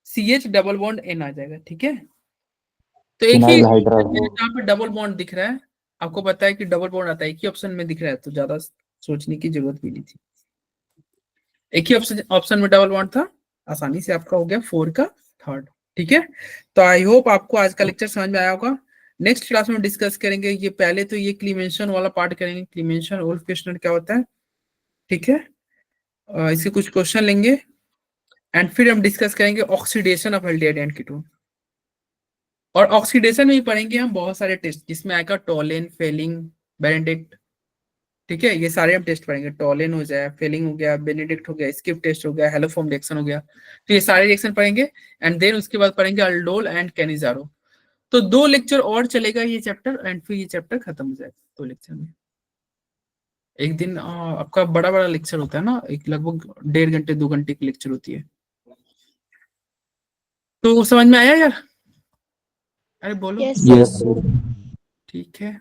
CH डबल बॉन्ड N आ जाएगा, ठीक है। तो एक ही फिनाइल हाइड्रा जहाँ पे डबल बॉन्ड दिख रहा है, आपको पता है कि डबल बॉन्ड आता है, एक ही ऑप्शन में दिख रहा है, तो ज्यादा सोचने की जरूरत भी नहीं थी। एक ही ऑप्शन में डबल बॉन्ड था, आसानी से आपका हो गया 4 का 3rd, ठीक है। तो आई होप आपको आज का लेक्चर समझ में आया होगा। नेक्स्ट क्लास में डिस्कस करेंगे, ये पहले तो ये क्लीमेंशन वाला पार्ट करेंगे, क्लीमेंशन वुल्फ क्वेश्चन क्या होता है, ठीक है। इसके कुछ क्वेश्चन लेंगे एंड फिर हम डिस्कस करेंगे oxidation of aldehyde and ketone. और ऑक्सीडेशन में ही पढ़ेंगे हम बहुत सारे टेस्ट, जिसमें आएगा टोलेन, फेलिंग, बेनेडिक्ट, ठीक है। ये सारे हम टेस्ट पढ़ेंगे, टोलेन हो जाए, फेलिंग हो गया, बेनेडिक्ट हो गया, स्किप टेस्ट हो गया, हेलोफॉर्म रिएक्शन हो गया, तो ये सारे रिएक्शन पढ़ेंगे। एंड देन उसके बाद पढ़ेंगे अल्डोल एंड कैनिजारो। तो 2 लेक्चर और चलेगा ये चैप्टर एंड फिर ये चैप्टर खत्म हो जाएगा 2 लेक्चर में। एक दिन आपका बड़ा बड़ा लेक्चर होता है ना, एक लगभग 1.5 घंटे 2 घंटे की लेक्चर होती है। तो समझ में आया यार? अरे बोलो। Yes Yes, sir. ठीक है।